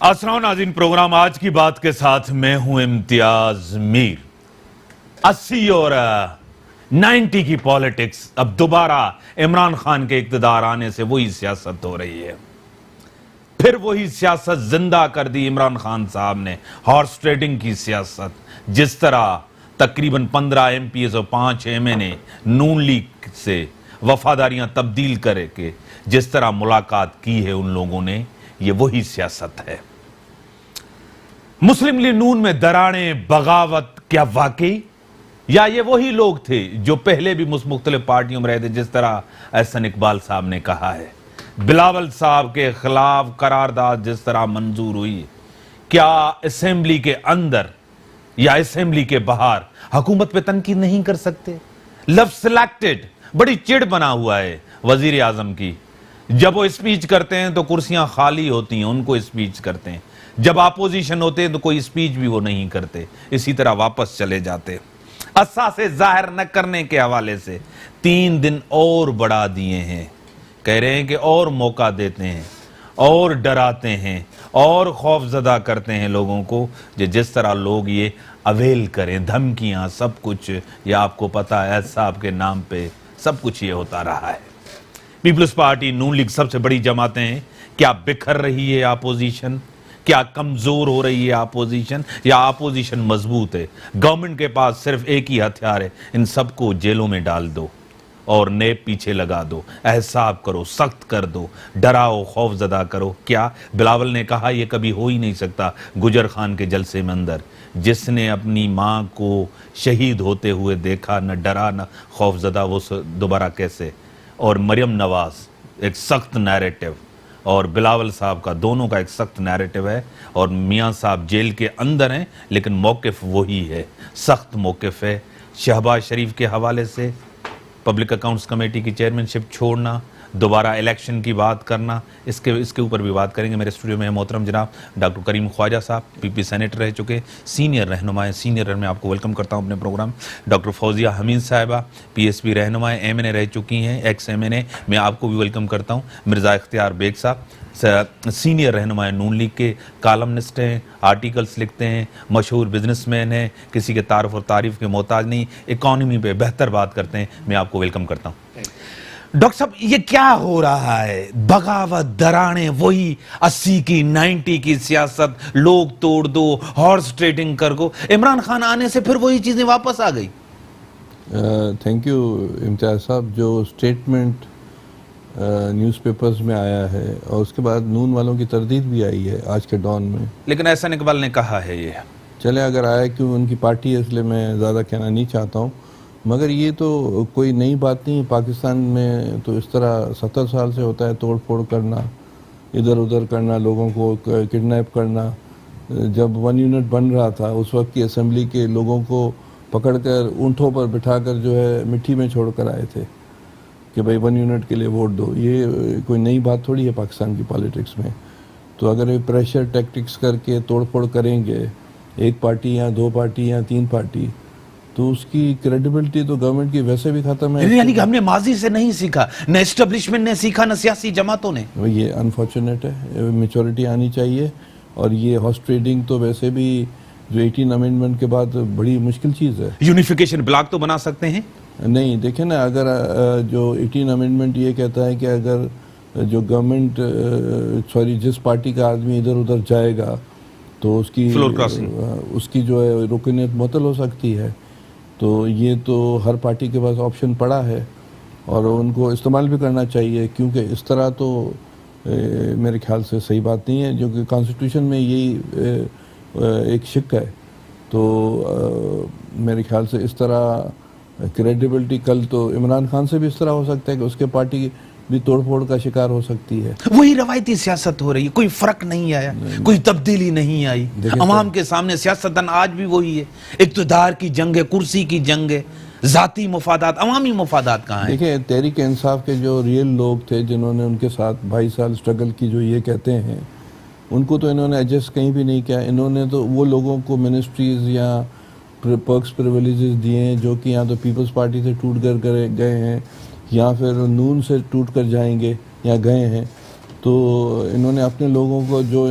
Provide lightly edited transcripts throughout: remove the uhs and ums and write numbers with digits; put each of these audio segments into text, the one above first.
अस्सलाम नाज़रीन, प्रोग्राम आज की बात के साथ मैं हूं इम्तियाज मीर। 80 और 90 की पॉलिटिक्स अब दोबारा इमरान खान के इक़्तिदार आने से वही सियासत हो रही है। फिर वही सियासत जिंदा कर दी इमरान खान साहब ने, हॉर्स ट्रेडिंग की सियासत। जिस तरह तकरीबन 15 MPs और 5 MNA नून लीग से वफादारियां तब्दील करके जिस तरह मुलाकात की है उन लोगों ने, ये वही सियासत है। मुस्लिम लीग नून में दरारें, बगावत क्या वाकई, या ये वही लोग थे जो पहले भी मुख्तलिफ पार्टियों में रहे थे? जिस तरह एहसन इकबाल साहब ने कहा है, बिलावल साहब के खिलाफ करारदाद जिस तरह मंजूर हुई, क्या असेंबली के अंदर या असेंबली के बाहर हुकूमत पे तनकीद नहीं कर सकते? लफ्ज सिलेक्टेड बड़ी चिढ़ बना हुआ है वजीर आजम की। जब वो स्पीच करते हैं तो कुर्सियां खाली होती हैं, उनको स्पीच करते हैं। जब अपोजिशन होते हैं तो कोई स्पीच भी वो नहीं करते, इसी तरह वापस चले जाते। अस्सा से जाहिर न करने के हवाले से 3 दिन और बढ़ा दिए हैं। कह रहे हैं कि और मौका देते हैं और डराते हैं और खौफजदा करते हैं लोगों को, जिस तरह लोग ये अवेल करें, धमकियां, सब कुछ। ये आपको पता है साहब के नाम पे सब कुछ ये होता रहा है। पीपल्स पार्टी, नून लीग सबसे बड़ी जमातें हैं। क्या बिखर रही है अपोजिशन? क्या कमजोर हो रही है अपोजिशन, या अपोजिशन मजबूत है? गवर्नमेंट के पास सिर्फ एक ही हथियार है, इन सबको जेलों में डाल दो और नेप पीछे लगा दो, एहसाब करो, सख्त कर दो, डराओ, खौफजदा करो। क्या बिलावल ने कहा यह कभी हो ही नहीं सकता। गुजर खान के जलसे में अंदर जिसने अपनी मां को शहीद होते हुए देखा, न डरा न खौफजदा, वो दोबारा कैसे? और मरियम नवाज एक सख्त नैरेटिव, और बिलावल साहब का, दोनों का एक सख्त नैरेटिव है। और मियां साहब जेल के अंदर हैं लेकिन मौक़िफ़ वही है, सख्त मौक़िफ़ है। शहबाज शरीफ के हवाले से पब्लिक अकाउंट्स कमेटी की चेयरमैनशिप छोड़ना, दोबारा इलेक्शन की बात करना, इसके ऊपर भी बात करेंगे। मेरे स्टूडियो में है मोहतरम जनाब डॉक्टर करीम ख्वाजा साहब, PP सेनेटर रह चुके, सीनियर रहनुमा, सीनियर मैं आपको वेलकम करता हूं अपने प्रोग्राम। डॉक्टर फौजिया हमीद साहिबा, PSP रहनुमा, MNA रह चुकी हैं, एक्स MNA, मैं आपको भी वेलकम करता हूं। मिर्ज़ा इख्तियार बेग साहब, सीनियर रहनुमा नून लीग के, कॉलमनिस्ट हैं, आर्टिकल्स लिखते हैं, मशहूर बिजनेसमैन हैं, किसी के तारुफ और तारीफ के मोहताज नहीं, इकॉनमी पे बेहतर बात करते हैं, मैं आपको वेलकम करता हूँ। डॉक्टर साहब, ये क्या हो रहा है? बगावत, दरारें, वही 80 की 90 की सियासत, लोग तोड़ दो, हॉर्स ट्रेडिंग कर गो। इमरान खान आने से फिर वही चीजें वापस आ गई। थैंक यू इम्तियाज साहब। जो स्टेटमेंट न्यूज़पेपर्स में आया है और उसके बाद नून वालों की तरदीद भी आई है आज के डॉन में, लेकिन एहसन इकबाल ने कहा है ये चले अगर आया क्यों उनकी पार्टी है, इसलिए मैं ज़्यादा कहना नहीं चाहता हूँ, मगर ये तो कोई नई बात नहीं है। पाकिस्तान में तो इस तरह 70 साल से होता है, तोड़ फोड़ करना, इधर उधर करना, लोगों को किडनैप करना। जब 1 यूनिट बन रहा था उस वक्त की असेंबली के लोगों को पकड़कर ऊँटों पर बिठाकर जो है मिट्टी में छोड़ कर आए थे कि भाई 1 यूनिट के लिए वोट दो। ये कोई नई बात थोड़ी है पाकिस्तान की पॉलिटिक्स में। तो अगर ये प्रेशर टैक्टिक्स करके तोड़ फोड़ करेंगे, एक पार्टी या 2 पार्टी या 3 पार्टी, तो उसकी क्रेडिबिलिटी तो गवर्नमेंट की वैसे भी खत्म है। यानी कि हमने माजी से नहीं सीखा, न एस्टेब्लिशमेंट ने सीखा, न सियासी जमातों ने। ये अनफॉर्चुनेट है, मेच्योरिटी आनी चाहिए। और ये हॉर्स ट्रेडिंग तो वैसे भी जो 18 अमेंडमेंट के बाद बड़ी मुश्किल चीज़ है। यूनिफिकेशन ब्लॉक तो बना सकते हैं? नहीं, देखें ना, अगर जो 18 अमेंडमेंट ये कहता है कि अगर जो गवर्नमेंट जिस पार्टी का आदमी इधर उधर जाएगा तो उसकी जो है रुकनीत मुअत्तल हो सकती है। तो ये तो हर पार्टी के पास ऑप्शन पड़ा है और उनको इस्तेमाल भी करना चाहिए, क्योंकि इस तरह तो मेरे ख्याल से सही बात नहीं है, जो कि कॉन्स्टिट्यूशन में यही एक शिक है। तो मेरे ख्याल से इस तरह क्रेडिबिलिटी, कल तो इमरान खान से भी इस तरह हो सकता है कि उसके पार्टी भी तोड़फोड़ का शिकार हो सकती है। वही रवायती सियासत हो रही है, कोई फर्क नहीं आया, कोई तब्दीली नहीं आई। अवाम के सामने सियासतन आज भी वही है, इक़्तिदार की जंग है, कुर्सी की जंग है, जाती मुफादात, अवामी मुफादात कहाँ है? देखिए, तहरीक इंसाफ के जो रियल लोग थे जिन्होंने उनके साथ 22 साल स्ट्रगल की, जो ये कहते हैं, उनको तो इन्होंने एडजस्ट कहीं भी नहीं किया। इन्होंने तो वो लोगों को मिनिस्ट्रीज या पर्क्स प्रिविलेजेस दिए हैं जो कि या तो पीपल्स पार्टी से टूट कर गए हैं या फिर नून से टूट कर जाएंगे या गए हैं। तो इन्होंने अपने लोगों को जो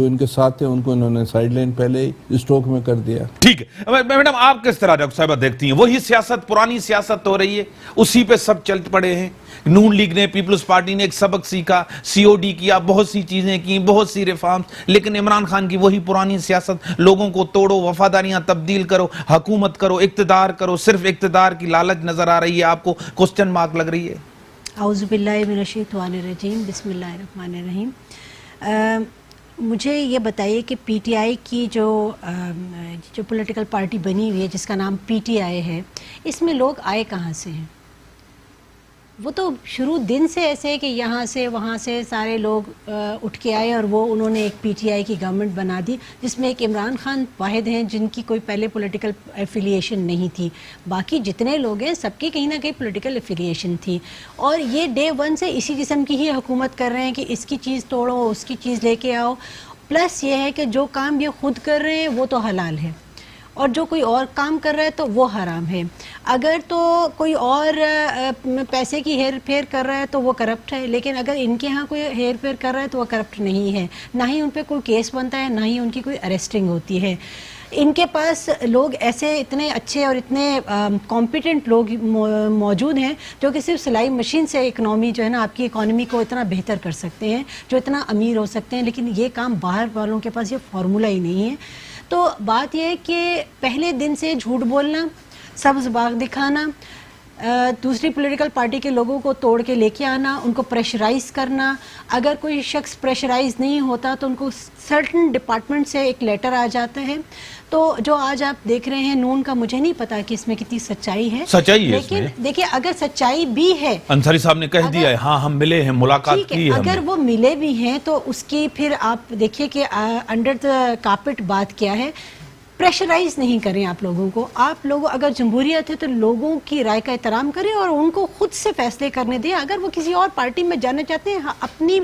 इनके साथ थे उनको इन्होंने साइडलाइन पहले ही स्ट्रोक में कर दिया। ठीक है मैडम, आप किस तरह डॉक्टर साहब देखती हैं? वही सियासत, पुरानी सियासत हो रही है, उसी पे सब चल पड़े हैं। नून लीग ने, पीपल्स पार्टी ने एक सबक सीखा, सीओडी किया, बहुत सी चीजें की, बहुत सी रिफॉर्म्स, लेकिन इमरान खान की वही पुरानी सियासत, लोगों को तोड़ो, वफादारियां तब्दील करो, हुकूमत करो, इक्तदार करो, सिर्फ इक्तदार की लालच नजर आ रही है आपको, क्वेश्चन मार्क लग रही है? औज़ुबिल्लाहि मिनश्शैतानिर्रजीम, बिस्मिल्लाहिर्रहमानिर्रहीम। मुझे ये बताइए कि पीटीआई की जो पॉलिटिकल पार्टी बनी हुई है जिसका नाम पीटीआई है, इसमें लोग आए कहाँ से हैं? वो तो शुरू दिन से ऐसे है कि यहाँ से वहाँ से सारे लोग उठ के आए और वो उन्होंने एक पीटीआई की गवर्नमेंट बना दी, जिसमें एक इमरान खान वाहिद हैं जिनकी कोई पहले पॉलिटिकल एफिलिएशन नहीं थी। बाकी जितने लोग हैं सबकी कहीं ना कहीं पॉलिटिकल एफिलिएशन थी, और ये डे वन से इसी किस्म की ही हुकूमत कर रहे हैं कि इसकी चीज़ तोड़ो, उसकी चीज़ लेके आओ। प्लस ये है कि जो काम ये खुद कर रहे हैं वो तो हलाल है, और जो कोई और काम कर रहा है तो वो हराम है। अगर तो कोई और पैसे की हेर फेर कर रहा है तो वो करप्ट है, लेकिन अगर इनके यहाँ कोई हेर फेर कर रहा है तो वो करप्ट नहीं है। ना ही उन पर कोई केस बनता है, ना ही उनकी कोई अरेस्टिंग होती है। इनके पास लोग ऐसे इतने अच्छे और इतने कॉम्पिटेंट लोग मौजूद हैं जो कि सिर्फ सिलाई मशीन से इकनॉमी जो है ना, आपकी इकॉनमी को इतना बेहतर कर सकते हैं, जो इतना अमीर हो सकते हैं, लेकिन ये काम बाहर वालों के पास ये फार्मूला ही नहीं है। तो बात यह है कि पहले दिन से झूठ बोलना, सब्ज़ बाग दिखाना, दूसरी पॉलिटिकल पार्टी के लोगों को तोड़ के लेके आना, उनको प्रेशराइज़ करना। अगर कोई शख्स प्रेशराइज़ नहीं होता तो उनको सर्टन डिपार्टमेंट से एक लेटर आ जाता है। तो जो आज आप देख रहे हैं नून का, मुझे नहीं पता कि इसमें कितनी सच्चाई है, लेकिन देखिए अगर सच्चाई भी है, अंसारी साहब ने कह दिया है, हाँ हम मिले हैं, मुलाकात की है, अगर वो मिले भी हैं तो उसकी फिर आप देखिए कि अंडर द कारपेट बात क्या है। प्रेशराइज नहीं करें आप लोगों को। आप लोग अगर जमहूरियत है तो लोगों की राय का एहतराम करें और उनको खुद से फैसले करने दें। अगर वो किसी और पार्टी में जाना चाहते हैं अपनी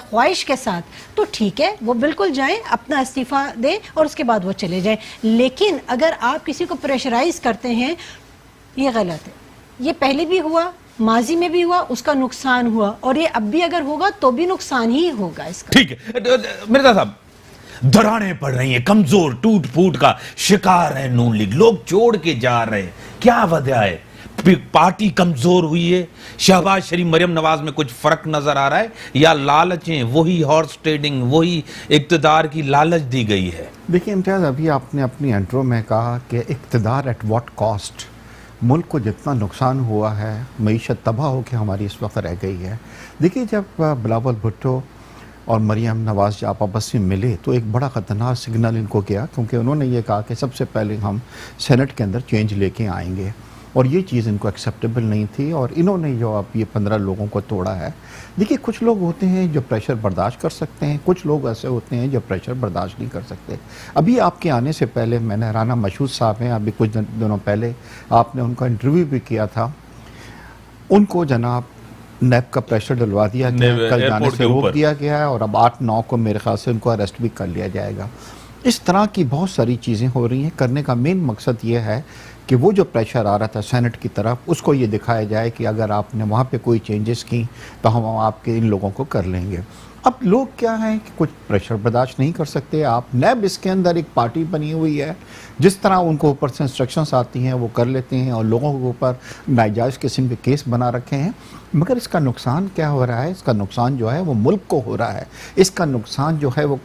ख्वाहिश के साथ, तो ठीक है, वो बिल्कुल जाएं, अपना इस्तीफ़ा दें और उसके बाद वो चले जाएं। लेकिन अगर आप किसी को प्रेशराइज करते हैं, ये गलत है। ये पहले भी हुआ, माजी में भी हुआ, उसका नुकसान हुआ, और ये अब भी अगर होगा तो भी नुकसान ही होगा इसका। ठीक है मिर्जा साहब, दरारें पड़ रही हैं, कमजोर, टूट फूट का शिकार है नून लीग, लोग छोड़ के जा रहे हैं, क्या वजह है? पार्टी कमजोर हुई है? शहबाज शरीफ, मरियम नवाज में कुछ फर्क नजर आ रहा है, या लालचें, वही हॉर्स ट्रेडिंग, वही इक्तदार की लालच दी गई है? देखिए इम्तियाज, अभी आपने अपनी इंट्रो में कहा कि इक्तदार एट व्हाट कॉस्ट। मुल्क को जितना नुकसान हुआ है, मईशत तबाह होकर हमारी इस वक्त रह गई है। देखिए जब बिलावल भुट्टो और मरियम नवाज जब आपस में मिले तो एक बड़ा ख़तरनाक सिग्नल इनको किया, क्योंकि उन्होंने ये कहा कि सबसे पहले हम सेनेट के अंदर चेंज लेके आएंगे, और ये चीज़ इनको एक्सेप्टेबल नहीं थी, और इन्होंने जो अब ये 15 लोगों को तोड़ा है। देखिए कुछ लोग होते हैं जो प्रेशर बर्दाश्त कर सकते हैं, कुछ लोग ऐसे होते हैं जो प्रेशर बर्दाश्त नहीं कर सकते। अभी आपके आने से पहले मैंने राना मशहूद साहब हैं, अभी कुछ दिनों पहले आपने उनका इंटरव्यू भी किया था, उनको जनाब नैब का प्रेशर डलवा दिया गया, कल जाने से रोक दिया गया है, और अब 8-9 को मेरे ख्याल से उनको अरेस्ट भी कर लिया जाएगा। इस तरह की बहुत सारी चीज़ें हो रही हैं। करने का मेन मकसद ये है कि वो जो प्रेशर आ रहा था सेनेट की तरफ, उसको ये दिखाया जाए कि अगर आपने वहाँ पे कोई चेंजेस की तो हम आपके इन लोगों को कर लेंगे। अब लोग क्या हैं कि कुछ प्रेशर बर्दाश्त नहीं कर सकते। आप नैब इसके अंदर एक पार्टी बनी हुई है, जिस तरह उनको ऊपर से इंस्ट्रक्शंस आती हैं वो कर लेते हैं, और लोगों के ऊपर नाजायज़ किस्म के केस बना रखे हैं। मगर इसका नुकसान क्या हो रहा है? इसका नुकसान जो है वो मुल्क को हो रहा है, इसका नुकसान जो है वो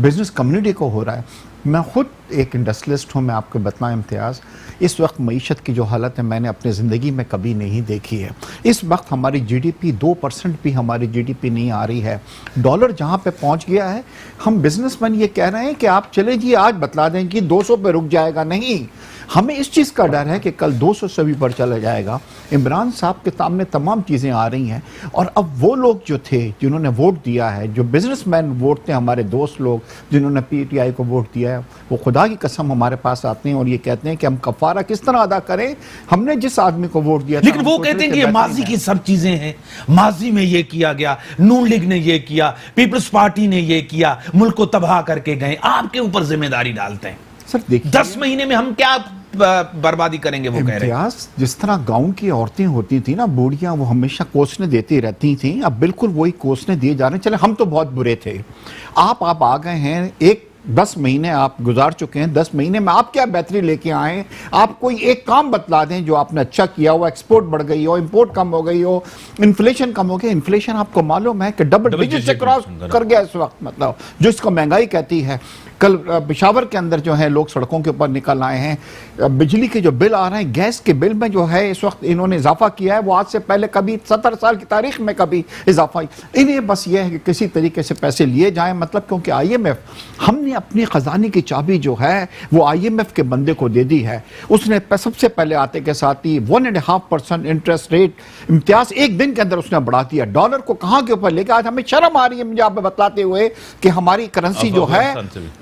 बिज़नेस कम्युनिटी को हो रहा है। मैं ख़ुद एक इंडस्ट्रियलिस्ट हूँ, मैं आपको बताऊँ इम्तियाज़, इस वक्त मईशत की जो हालत है मैंने अपनी ज़िंदगी में कभी नहीं देखी है। इस वक्त हमारी जीडीपी 2% भी हमारी जीडीपी नहीं आ रही है। डॉलर जहाँ पे पहुँच गया है, हम बिजनेसमैन ये कह रहे हैं कि आप चले जी आज बतला दें कि 200 पे रुक जाएगा। नहीं, हमें इस चीज़ का डर है कि कल 200 से भी पर चला जाएगा। इमरान साहब के सामने तमाम चीज़ें आ रही हैं, और अब वो लोग जो थे जिन्होंने वोट दिया है, जो बिजनेसमैन वोट थे, हमारे दोस्त लोग जिन्होंने पीटीआई को वोट दिया है, वो खुदा की कसम हमारे पास आते हैं और ये कहते हैं कि हम कफारा किस तरह अदा करें, हमने जिस आदमी को वोट दिया। लेकिन वो कहते हैं कि ये माजी की सब चीजें हैं, माजी में ये किया गया, नून लीग ने ये किया, पीपल्स पार्टी ने ये किया, मुल्क को तबाह करके गए, आपके ऊपर जिम्मेदारी डालते हैं। सर देखिए, 10 महीने में हम क्या बर्बादी करेंगे वो कह रहे हैं। इम्तियाज, जिस तरह गांव की औरतें होती थी ना बूढ़ियां, वो हमेशा कोसने देती रहती थी, अब बिल्कुल वही कोसने दिए जा रहे हैं। चले हम तो बहुत बुरे थे, आप आ गए हैं, 10 महीने आप गुजार चुके हैं, 10 महीने में आप क्या बेहतरी लेके आए हैं? आप कोई एक काम बतला दें जो आपने अच्छा किया हो, एक्सपोर्ट बढ़ गई हो, इंपोर्ट कम हो गई हो, इन्फ्लेशन कम हो गया। इन्फ्लेशन आपको मालूम है कि डबल डिजिट से क्रॉस कर गया इस वक्त, मतलब जो इसको महंगाई कहती है। कल पेशावर के अंदर जो है लोग सड़कों के ऊपर निकल आए हैं। बिजली के जो बिल आ रहे हैं, गैस के बिल में जो है इस वक्त इन्होंने इजाफा किया है, वो आज से पहले कभी 70 साल की तारीख में कभी इजाफा। इन्हें बस ये है कि किसी तरीके से पैसे लिए जाएं, मतलब क्योंकि IMF, हमने अपनी खजाने की चाबी जो है वो IMF के बंदे को दे दी है। उसने सबसे पहले आते के साथ ही 1.5% इंटरेस्ट रेट इम्तियाज एक दिन के अंदर उसने बढ़ा दिया। डॉलर को कहां के ऊपर लेकर, आज हमें शर्म आ रही है मुझे आप बतलाते हुए कि हमारी करेंसी जो है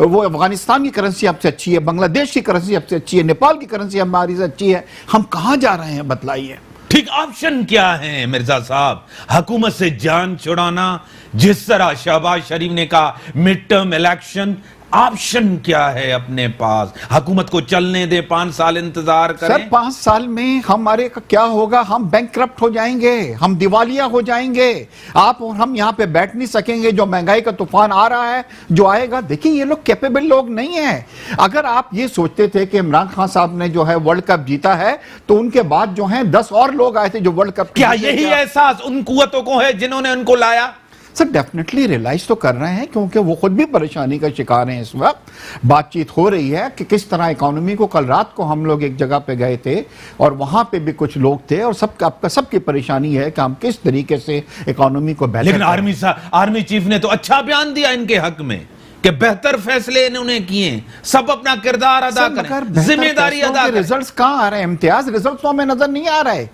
वो अफगानिस्तान की करेंसी आपसे अच्छी है, बांग्लादेश की करेंसी आपसे अच्छी है, नेपाल की करेंसी हमारी से अच्छी है। हम कहां जा रहे हैं बतलाइए। ठीक, ऑप्शन क्या है मिर्जा साहब? हुकूमत से जान छुड़ाना, जिस तरह शहबाज शरीफ ने कहा मिड टर्म इलेक्शन, ऑप्शन क्या है अपने पास? हुकूमत को चलने दे, 5 साल इंतजार करें। सर 5 साल में हमारे का क्या होगा? हम बैंकक्रप्ट हो जाएंगे, हम दिवालिया हो जाएंगे, आप और हम यहां पे बैठ नहीं सकेंगे। जो महंगाई का तूफान आ रहा है, जो आएगा, देखिए ये लोग कैपेबल लोग नहीं है। अगर आप ये सोचते थे कि इमरान खान साहब ने जो है वर्ल्ड कप जीता है, तो उनके बाद जो है 10 और लोग आए थे जो वर्ल्ड कप, क्या यही एहसास उन कुव्वतों को है जिन्होंने उनको लाया? सर डेफिनेटली रियलाइज तो कर रहे हैं, क्योंकि वो खुद भी परेशानी का शिकार हैं इस वक्त। बातचीत हो रही है कि किस तरह इकोनॉमी को, कल रात को हम लोग एक जगह पे गए थे और वहां पे भी कुछ लोग थे और सबकी परेशानी है कि हम किस तरीके से इकोनॉमी को बेहतर। लेकिन आर्मी चीफ ने तो अच्छा बयान दिया इनके हक में कि बेहतर फैसले इन्होंने किए, सब अपना किरदार अदा करें, जिम्मेदारी अदा करें। रिजल्ट्स कहां आ रहे हैं इम्तियाज? रिजल्ट्स तो हमें नजर नहीं आ रहे।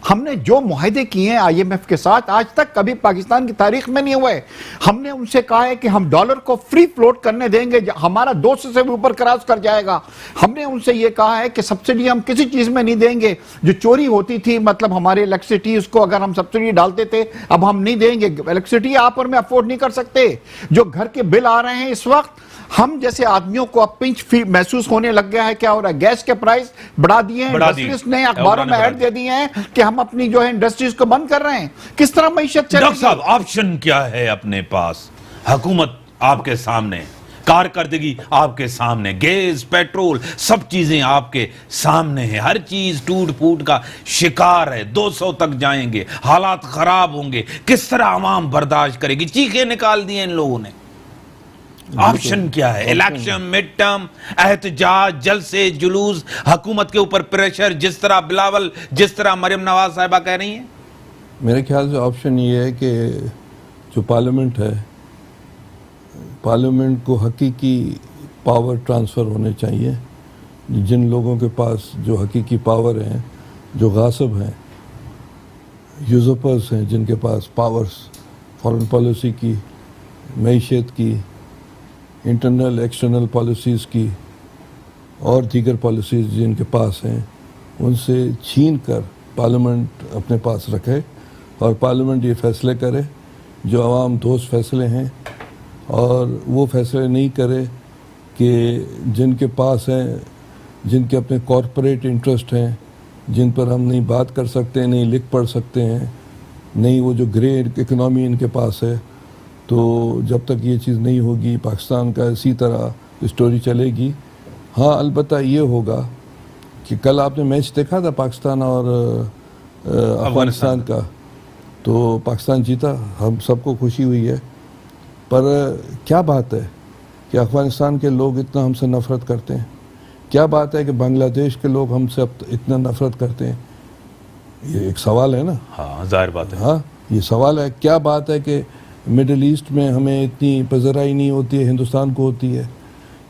हमने जो मुआहदे किए हैं IMF के साथ, आज तक कभी पाकिस्तान की तारीख में नहीं हुए। हमने उनसे कहा है कि हम डॉलर को फ्री फ्लोट करने देंगे, हमारा 200 से भी ऊपर क्रॉस कर जाएगा। हमने उनसे ये कहा है कि सब्सिडी हम किसी चीज में नहीं देंगे। जो चोरी होती थी, मतलब हमारे इलेक्ट्रिसिटी, उसको अगर हम सब्सिडी डालते थे, अब हम नहीं देंगे। इलेक्ट्रिसिटी आप और मैं अफोर्ड नहीं कर सकते। जो घर के बिल आ रहे हैं इस वक्त, हम जैसे आदमियों को अब पिंच महसूस होने लग गया है। क्या हो रहा है? गैस के प्राइस बढ़ा दिए हैं, इंडस्ट्रीज ने अखबारों में ऐड दे दिए हैं कि हम अपनी जो है इंडस्ट्रीज को बंद कर रहे हैं। किस तरह मईशत चलेगी? डॉक्टर साहब, ऑप्शन क्या है अपने पास? हुकूमत आपके सामने, कारकर्दगी आपके सामने, गैस, पेट्रोल, सब चीजें आपके सामने हैं। हर चीज टूट फूट का शिकार है, 200 तक जाएंगे, हालात खराब होंगे। किस तरह आवाम बर्दाश्त करेगी? चीखें निकाल दी इन लोगों ने। ऑप्शन क्या है? इलेक्शन, मिड टर्म, एहतजाज, जलसे, जुलूस, हुकूमत के ऊपर प्रेशर, जिस तरह बिलावल, जिस तरह मरियम नवाज साहिबा कह रही हैं? मेरे ख्याल से ऑप्शन ये है कि जो पार्लियामेंट है, पार्लियामेंट को हकीकी पावर ट्रांसफ़र होने चाहिए। जिन लोगों के पास जो हकीकी पावर हैं, जो गासिब हैं, यूज़पर्स हैं, जिनके पास पावर्स फॉरेन पॉलिसी की, मईशत की, इंटरनल एक्सटर्नल पॉलिसीज़ की और दीगर पॉलिसीज़ जिनके पास हैं, उनसे छीन कर पार्लियामेंट अपने पास रखे और पार्लियामेंट ये फैसले करे जो आवाम दोस्त फैसले हैं, और वो फैसले नहीं करे कि जिनके पास हैं, जिनके अपने कॉरपोरेट इंटरेस्ट हैं, जिन पर हम नहीं बात कर सकते, नहीं लिख पढ़ सकते हैं, नहीं वो जो ग्रे इकनॉमी इनके पास है। तो जब तक ये चीज़ नहीं होगी, पाकिस्तान का इसी तरह स्टोरी चलेगी। हाँ, अलबत्ता ये होगा कि कल आपने मैच देखा था पाकिस्तान और अफगानिस्तान का, तो पाकिस्तान जीता, हम सबको खुशी हुई है। पर क्या बात है कि अफगानिस्तान के लोग इतना हमसे नफ़रत करते हैं? क्या बात है कि बांग्लादेश के लोग हमसे अब इतना नफ़रत करते हैं? ये एक सवाल है ना। हाँ, जाहिर बात है। हाँ, ये सवाल है। क्या बात है कि मिडिल ईस्ट में हमें इतनी पज़राई नहीं होती है, हिंदुस्तान को होती है?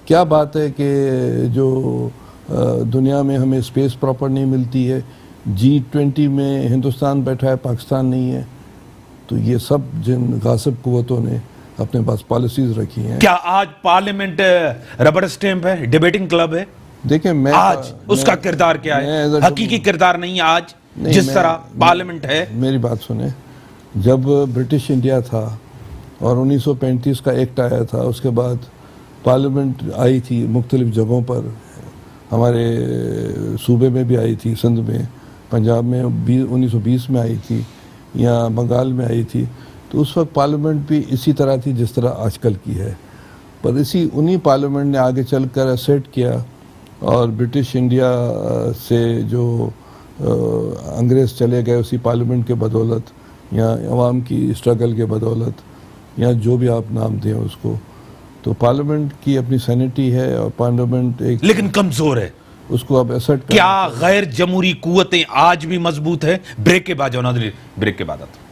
क्या बात है कि जो दुनिया में हमें स्पेस प्रॉपर नहीं मिलती है, G20 में हिंदुस्तान बैठा है, पाकिस्तान नहीं है? तो ये सब जिन गासिब कुव्वतों ने अपने पास पॉलिसीज रखी हैं। क्या आज पार्लियामेंट रबर स्टैंप है, डिबेटिंग क्लब है? देखिए, आज उसका किरदार क्या है? हकीकी किरदार नहीं है आज, जिस तरह पार्लियामेंट है। मेरी बात सुने, जब ब्रिटिश इंडिया था और 1935 का एक्ट आया था, उसके बाद पार्लियामेंट आई थी मुख्तलिफ जगहों पर, हमारे सूबे में भी आई थी, सिंध में, पंजाब में 1920 में आई थी, या बंगाल में आई थी। तो उस वक्त पार्लियामेंट भी इसी तरह थी जिस तरह आजकल की है। पर उन्हीं पार्लियामेंट ने आगे चलकर असेट किया और ब्रिटिश इंडिया से जो अंग्रेज़ चले गए उसी पार्लियामेंट के बदौलत, या अवाम की स्ट्रगल के बदौलत, या जो भी आप नाम दें उसको, तो पार्लियामेंट की अपनी सैनिटी है और पार्लियामेंट एक लेकिन कमजोर है। उसको अब एसेट क्या गैर जमहूरी कुव्वतें आज भी मजबूत है? ब्रेक के बाद जनाब, ब्रेक के बाद आता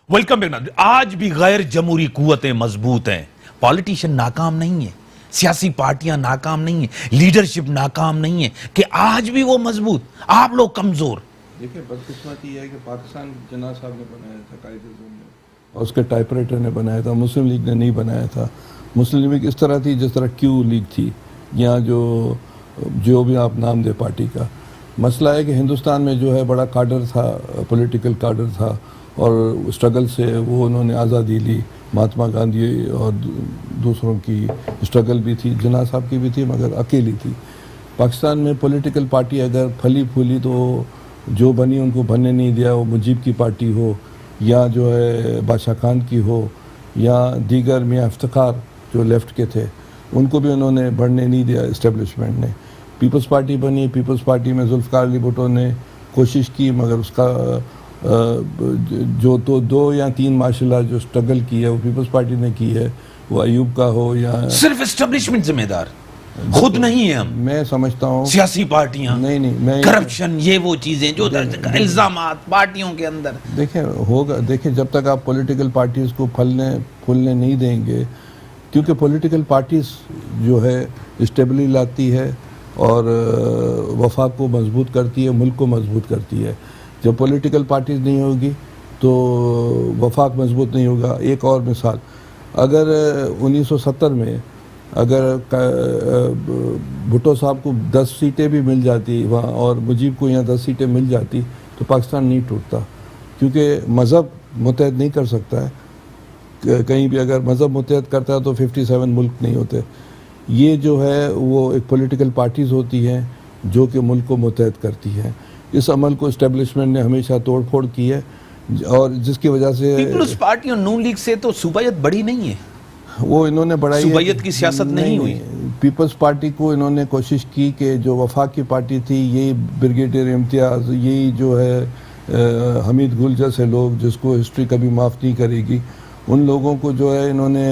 वेलकम बैक। आज भी गैर जमहूरी कुव्वतें मजबूत हैं। पॉलिटिशियन नाकाम नहीं है, सियासी पार्टियां नाकाम नहीं है, लीडरशिप नाकाम नहीं है कि आज भी वो मजबूत, आप लोग कमजोर। देखिए, बदकिस्मती ये है कि पाकिस्तान जिन्ना साहब ने बनाया था, कायदे-ए-आज़म ने, और उसके टाइपराइटर ने बनाया था, मुस्लिम लीग ने नहीं बनाया था। मुस्लिम लीग इस तरह थी जिस तरह क्यू लीग थी, या जो भी आप नाम दे पार्टी का। मसला है कि हिंदुस्तान में जो है बड़ा काडर था, पॉलिटिकल काडर था, और स्ट्रगल से वो उन्होंने आज़ादी ली। महात्मा गांधी और दूसरों की स्ट्रगल भी थी, जिन्ना साहब की भी थी, मगर अकेली थी। पाकिस्तान में पॉलिटिकल पार्टी अगर फली फूली तो जो बनी उनको बनने नहीं दिया, वो मुजीब की पार्टी हो, या जो है बादशाह खान की हो, या दीगर मियाँ इफ्तिखार जो लेफ़्ट के थे, उनको भी उन्होंने बढ़ने नहीं दिया इस्टेब्लिशमेंट ने। पीपल्स पार्टी बनी, पीपल्स पार्टी में जुल्फ़िकार अली भुट्टो ने कोशिश की, मगर उसका जो तो 2 या 3 माशाल्लाह जो स्ट्रगल की है वो पीपल्स पार्टी ने की है, वो अयूब का हो या सिर्फ एस्टेब्लिशमेंट जिम्मेदार, खुद नहीं है हम। मैं समझता हूँ सियासी पार्टियां, नहीं, मैं करप्शन, ये वो चीजें जो इल्जामात पार्टियों के अंदर देखिए जब तक आप पॉलिटिकल पार्टीज को फूलने नहीं देंगे, क्योंकि पॉलिटिकल पार्टीज जो है स्टेबिलिटी लाती है और वफाक को मजबूत करती है, मुल्क को मजबूत करती है। जब पॉलिटिकल पार्टीज नहीं होगी तो वफाक मजबूत नहीं होगा। एक और मिसाल, अगर 1970 में अगर भुट्टो साहब को 10 सीटें भी मिल जाती वहाँ और मुजीब को यहाँ 10 सीटें मिल जाती तो पाकिस्तान नहीं टूटता, क्योंकि मज़हब मुतहद नहीं कर सकता है। कहीं भी अगर मज़हब मुतहद करता है तो 57 मुल्क नहीं होते। ये जो है वो एक पॉलिटिकल पार्टीज़ होती हैं जो कि मुल्क को मुतहद करती हैं। इस अमल को इस्टेब्लिशमेंट ने हमेशा तोड़ फोड़ की है, और जिसकी वजह से पीपल्स पार्टी और नून लीग से तो सूबायत बड़ी नहीं है, वो इन्होंने बढ़ाई, सूबायत की सियासत नहीं हुई। पीपल्स पार्टी को इन्होंने कोशिश की कि जो वफाक की पार्टी थी, यही ब्रिगेडियर इम्तियाज़, यही जो है हमीद गुल जैसे लोग जिसको हिस्ट्री कभी माफ़ नहीं करेगी, उन लोगों को जो है इन्होंने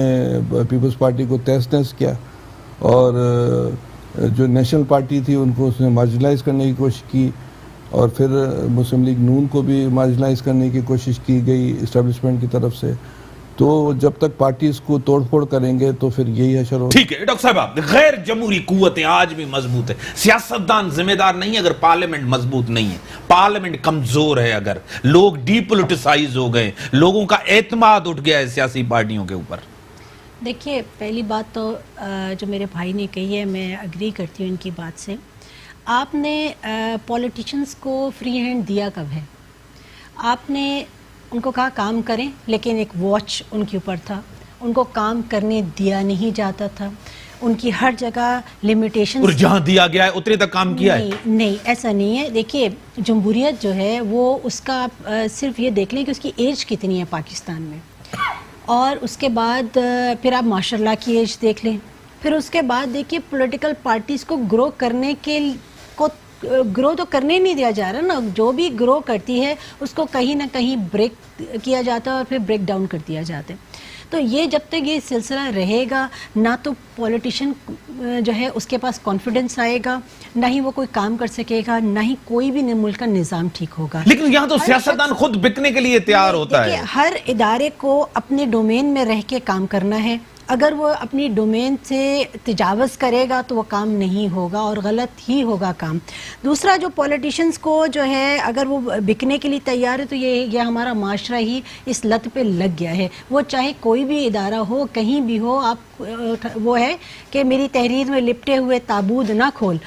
पीपल्स पार्टी को तहस नहस किया, और जो नेशनल पार्टी थी उनको उसने मार्जिनलाइज करने की कोशिश की, और फिर मुस्लिम लीग नून को भी मार्जिनलाइज करने की कोशिश की गई इस्टेब्लिशमेंट की तरफ से। तो जब तक पार्टीज को तोड़फोड़ करेंगे तो फिर यही हशर होगा। ठीक है डॉक्टर साहब, आप गैर जमहूरी कुव्वतें आज भी मजबूत है। सियासतदान जिम्मेदार नहीं है अगर पार्लियामेंट मजबूत नहीं है, पार्लियामेंट कमजोर है, अगर लोग डीपोलिटिसाइज हो गए, लोगों का एतमाद उठ गया है सियासी पार्टियों के ऊपर। देखिए, पहली बात तो जो मेरे भाई ने कही है, मैं अग्री करती हूँ इनकी बात से। आपने पॉलिटिशियंस को फ्री हैंड दिया कब है? आपने उनको कहा काम करें, लेकिन एक वॉच उनके ऊपर था, उनको काम करने दिया नहीं जाता था, उनकी हर जगह लिमिटेशन, और जहां दिया गया है उतने तक काम किया है। नहीं, ऐसा नहीं है। देखिए, जमहूरियत जो है वो उसका सिर्फ ये देख लें कि उसकी एज कितनी है पाकिस्तान में, और उसके बाद फिर आप माशाल्लाह की एज देख लें, फिर उसके बाद देखिए पॉलिटिकल पार्टीज़ को ग्रो करने को ग्रो तो करने नहीं दिया जा रहा ना। जो भी ग्रो करती है उसको कहीं ना कहीं ब्रेक किया जाता है और फिर ब्रेक डाउन कर दिया जाता है। तो ये जब तक ये सिलसिला रहेगा, ना तो पॉलिटिशियन जो है उसके पास कॉन्फिडेंस आएगा, ना ही वो कोई काम कर सकेगा, ना ही कोई भी मुल्क का निज़ाम ठीक होगा। लेकिन यहाँ तो सियासतदान खुद बिकने के लिए तैयार होता है। हर इदारे को अपने डोमेन में रह के काम करना है। अगर वो अपनी डोमेन से तजावज़ करेगा तो वो काम नहीं होगा और गलत ही होगा काम। दूसरा, जो पॉलिटिशियंस को जो है अगर वो बिकने के लिए तैयार है तो ये हमारा माशरा ही इस लत पे लग गया है। वो चाहे कोई भी इदारा हो, कहीं भी हो, आप वो है कि मेरी तहरीर में लिपटे हुए ताबूत ना खोल।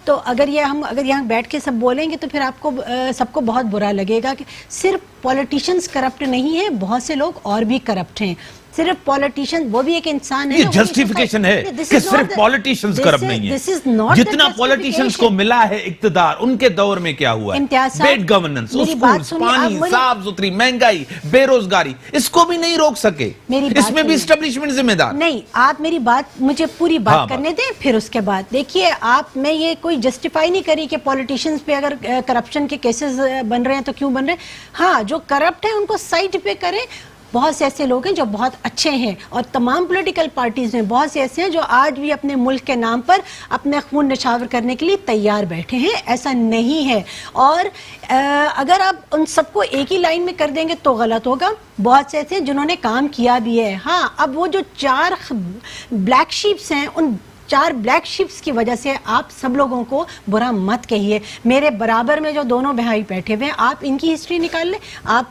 तो अगर यहाँ बैठ के सब बोलेंगे तो फिर आपको सबको बहुत बुरा लगेगा कि सिर्फ पॉलिटिशियंस करप्ट नहीं है, बहुत से लोग और भी करप्ट हैं। सिर्फ पॉलिटिशियन, वो भी एक इंसान है। ये जस्टिफिकेशन है कि सिर्फ पॉलिटिशियंस करप्ट नहीं है। जितना पॉलिटिशियंस को मिला है इक्तदार, उनके दौर में क्या हुआ है? बेड गवर्नेंस, स्कूल्स, पानी, साफ सुथरी, महंगाई, बेरोजगारी, इसको भी नहीं रोक सके। इसमें भी एस्टेब्लिशमेंट जिम्मेदार नहीं। आप मेरी बात, मुझे पूरी बात करने दें, फिर उसके बाद देखिए आप, मैं ये कोई जस्टिफाई नहीं करी कि पॉलिटिशियंस पे अगर करप्शन के केसेस बन रहे हैं तो क्यों बन रहे हैं। हाँ, जो करप्ट है उनको साइड पे करें। बहुत से ऐसे लोग हैं जो बहुत अच्छे हैं, और तमाम पॉलिटिकल पार्टीज में बहुत से ऐसे हैं जो आज भी अपने मुल्क के नाम पर अपने खून निछावर करने के लिए तैयार बैठे हैं। ऐसा नहीं है, और अगर आप उन सबको एक ही लाइन में कर देंगे तो गलत होगा। बहुत से ऐसे हैं जिन्होंने काम किया भी है। हाँ, अब वो जो 4 ब्लैक शीप्स हैं, उन 4 ब्लैक शिप्स की वजह से आप सब लोगों को बुरा मत कहिए। मेरे बराबर में जो दोनों भाई बैठे हुए हैं, आप इनकी हिस्ट्री निकाल लें, आप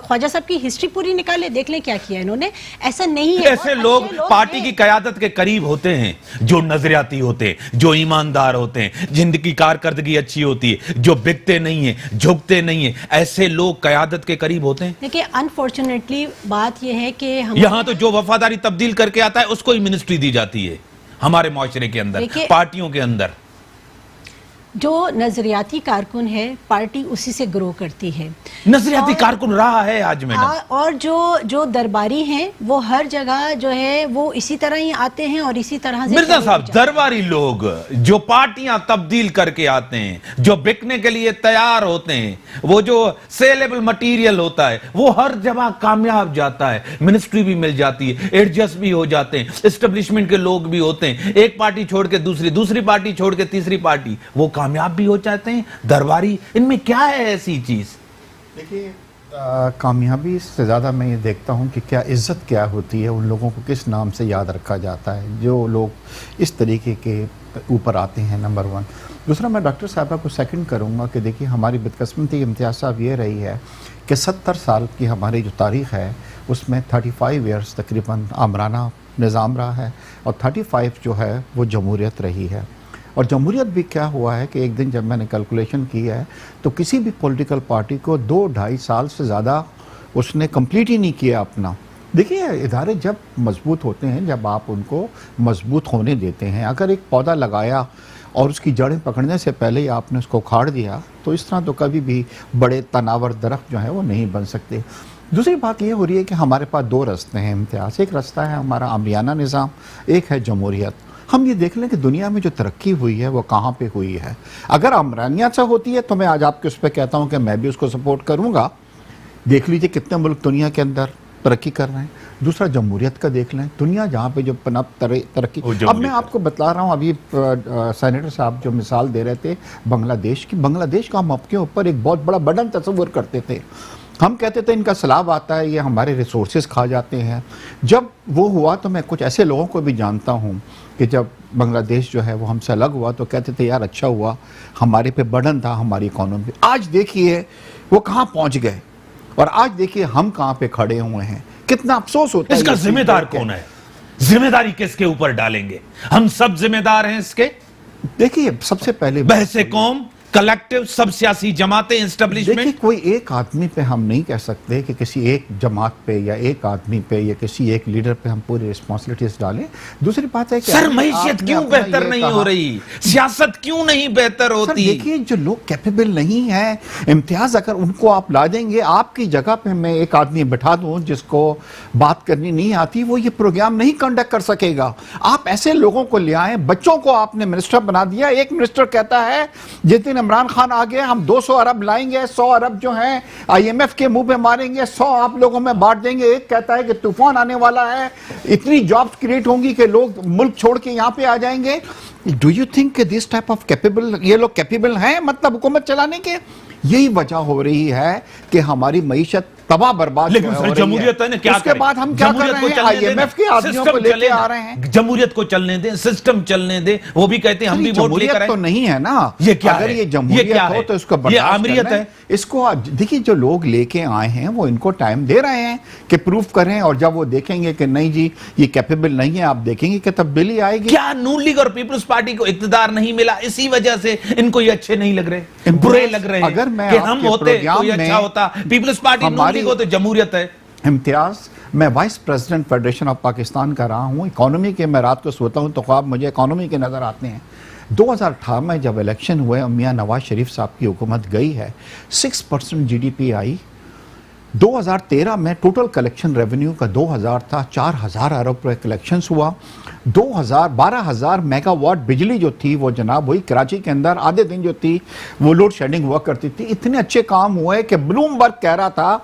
ख्वाजा साहब की हिस्ट्री पूरी निकाल लें, देख लें क्या किया इन्होंने। ऐसा नहीं है। ऐसे लोग पार्टी की कयादत के करीब होते हैं, जो नजरियाती होते हैं, जो ईमानदार होते हैं, जिनकी कारकर्दगी अच्छी होती है, जो बिकते नहीं है, झुकते नहीं है, ऐसे लोग कयादत के करीब होते हैं। देखिए, अनफॉर्चुनेटली बात यह है कि यहां तो जो वफादारी तब्दील करके आता है उसको ही मिनिस्ट्री दी जाती है। हमारे माशरे के अंदर, पार्टियों के अंदर जो नजरियाती कारकुन है, पार्टी उसी से ग्रो करती है। नजरियाती कारकुन रहा है आज मैडम। और जो दरबारी हैं वो हर जगह जो है वो इसी तरह ही आते हैं और इसी तरह से। मिर्जा साहब, दरबारी लोग जो पार्टियां तब्दील करके आते हैं, जो बिकने के लिए तैयार होते हैं, वो जो सेलेबल मटेरियल होता है, वो हर जगह कामयाब जाता है। मिनिस्ट्री भी मिल जाती है, एडजस्ट भी हो जाते हैं, एस्टेब्लिशमेंट के लोग भी होते हैं। एक पार्टी छोड़ के दूसरी पार्टी छोड़ के तीसरी पार्टी, वो कामयाब भी हो जाते हैं। दरबारी, इनमें क्या है ऐसी चीज? देखिए, कामयाबी से ज़्यादा मैं ये देखता हूँ कि क्या इज़्ज़त क्या होती है, उन लोगों को किस नाम से याद रखा जाता है जो लोग इस तरीके के ऊपर आते हैं, नंबर 1। दूसरा, मैं डॉक्टर साहबा को सेकंड करूँगा कि देखिए, हमारी बदकिस्मती इम्तियाज़ साहब ये रही है कि 70 साल की हमारी जो तारीख़ है उसमें 35 ईयर्स तकरीबन आमराना निज़ाम रहा है, और 35 जो है वो जमहूरियत रही है। और जमहूरियत भी क्या हुआ है कि एक दिन जब मैंने कैलकुलेशन की है तो किसी भी पॉलिटिकल पार्टी को 2-2.5 साल से ज़्यादा उसने कंप्लीट ही नहीं किया अपना। देखिए, इदारे जब मजबूत होते हैं, जब आप उनको मजबूत होने देते हैं, अगर एक पौधा लगाया और उसकी जड़ें पकड़ने से पहले ही आपने उसको उखाड़ दिया तो इस तरह तो कभी भी बड़े तनावर दरख्त जो है वो नहीं बन सकते। दूसरी बात ये हो रही है कि हमारे पास 2 रास्ते हैं इम्तियाज़। एक रास्ता है हमारा आमरियाना निज़ाम, एक है जमहूरियत। हम ये देख लें कि दुनिया में जो तरक्की हुई है वो कहाँ पे हुई है। अगर आमरानियत से होती है तो मैं आज आपके उस पर कहता हूँ कि मैं भी उसको सपोर्ट करूँगा। देख लीजिए कितने मुल्क दुनिया के अंदर तरक्की कर रहे हैं। दूसरा, जमहूरियत का देख लें, दुनिया जहाँ पे जो पनप तरक्की। अब मैं आपको बता रहा हूँ, अभी सेनेटर साहब जो मिसाल दे रहे थे बांग्लादेश की, बांग्लादेश का हम आपके ऊपर एक बहुत बड़ा बर्डन तस्वुर करते थे। हम कहते थे इनका सैलाब आता है, ये हमारे रिसोर्सेज खा जाते हैं। जब वो हुआ तो मैं कुछ ऐसे लोगों को भी जानता हूँ कि जब बांग्लादेश जो है वो हमसे अलग हुआ तो कहते थे यार अच्छा हुआ, हमारे पे बर्डन था हमारी इकोनॉमी। आज देखिए वो कहाँ पहुँच गए, और आज देखिए हम कहाँ पे खड़े हुए हैं। कितना अफसोस होता है। इसका जिम्मेदार कौन है? जिम्मेदारी किसके ऊपर डालेंगे? हम सब जिम्मेदार हैं इसके। देखिए, सबसे पहले बहसे कौम, कलेक्टिव, सब सियासी जमातें, एस्टेब्लिशमेंट। देखिए, कोई एक आदमी पे हम नहीं कह सकते कि किसी एक जमात पे या एक आदमी पे या किसी एक लीडर पे हम पूरी रिस्पॉन्सिबिलिटीज डालें। दूसरी बात है कि सर, मैशियत क्यों बेहतर नहीं हो रही? सियासत क्यों नहीं बेहतर होती? देखिए, जो लोग कैपेबल नहीं है इम्तियाज, अगर उनको आप ला देंगे, आपकी जगह पे मैं एक आदमी बैठा दूं जिसको बात करनी नहीं आती, वो ये प्रोग्राम नहीं कंडक्ट कर सकेगा। आप ऐसे लोगों को ले आए। बच्चों को आपने मिनिस्टर बना दिया। एक मिनिस्टर कहता है जिस दिन इमरान खान आ गया हम 200 अरब लाएंगे, 100 अरब जो हैं IMF के मुंह पे मारेंगे, 100 आप लोगों में बांट देंगे। एक कहता है कि तूफान आने वाला है, इतनी जॉब्स क्रिएट होंगी कि लोग मुल्क छोड़ के यहां पे आ जाएंगे। Do you think this type of capable, ये लोग कैपेबल हैं मतलब हुकूमत चलाने के? यही वजह हो रही है कि हमारी मईशत तबाह बर्बाद लेकिन सर, जमहूरियत है ना, क्या उसके बाद हम क्या कर रहे हैं? IMF के आदमियों को लेके आ रहे हैं। जमहूरियत को चलने दें, सिस्टम चलने दें। वो भी कहते हैं हम भी वोट लेकर आए। तो नहीं है ना ये क्या अगर है? ये जमहूरियत हो तो इसको ये आमरियत है। इसको देखिए, जो लोग लेके आए हैं वो इनको टाइम दे रहे हैं कि प्रूफ करें, और जब वो देखेंगे कि नहीं जी ये कैपेबल नहीं है, आप देखेंगे कि तब्दीली आएगी। क्या नून लीग और पीपल्स पार्टी को इक्तदार नहीं मिला, इसी वजह से इनको ये अच्छे नहीं लग रहे, बुरे लग रहे हैं? अगर मैं कि हम होते तो ये अच्छा होता। पीपल्स पार्टी, नून लीग होते, जमहूरियत है। इम्तियाज़, मैं vice president federation of Pakistan का रहा हूँ। इकॉनमी के मैं रात को सोता हूँ तो ख्वाब मुझे इकॉनमी के नज़र आते हैं। 2018 में जब इलेक्शन हुए और मियाँ नवाज शरीफ साहब की हुकूमत गई है, 6% GDP आई। 2013 में टोटल कलेक्शन रेवेन्यू का 2000 था, 4000 अरब रुपये कलेक्शंस हुआ। 12,000 मेगावाट बिजली जो थी वो जनाब वही कराची के अंदर आधे दिन जो थी वो लोड शेडिंग हुआ करती थी। इतने अच्छे काम हुए कि ब्लूमबर्ग कह रहा था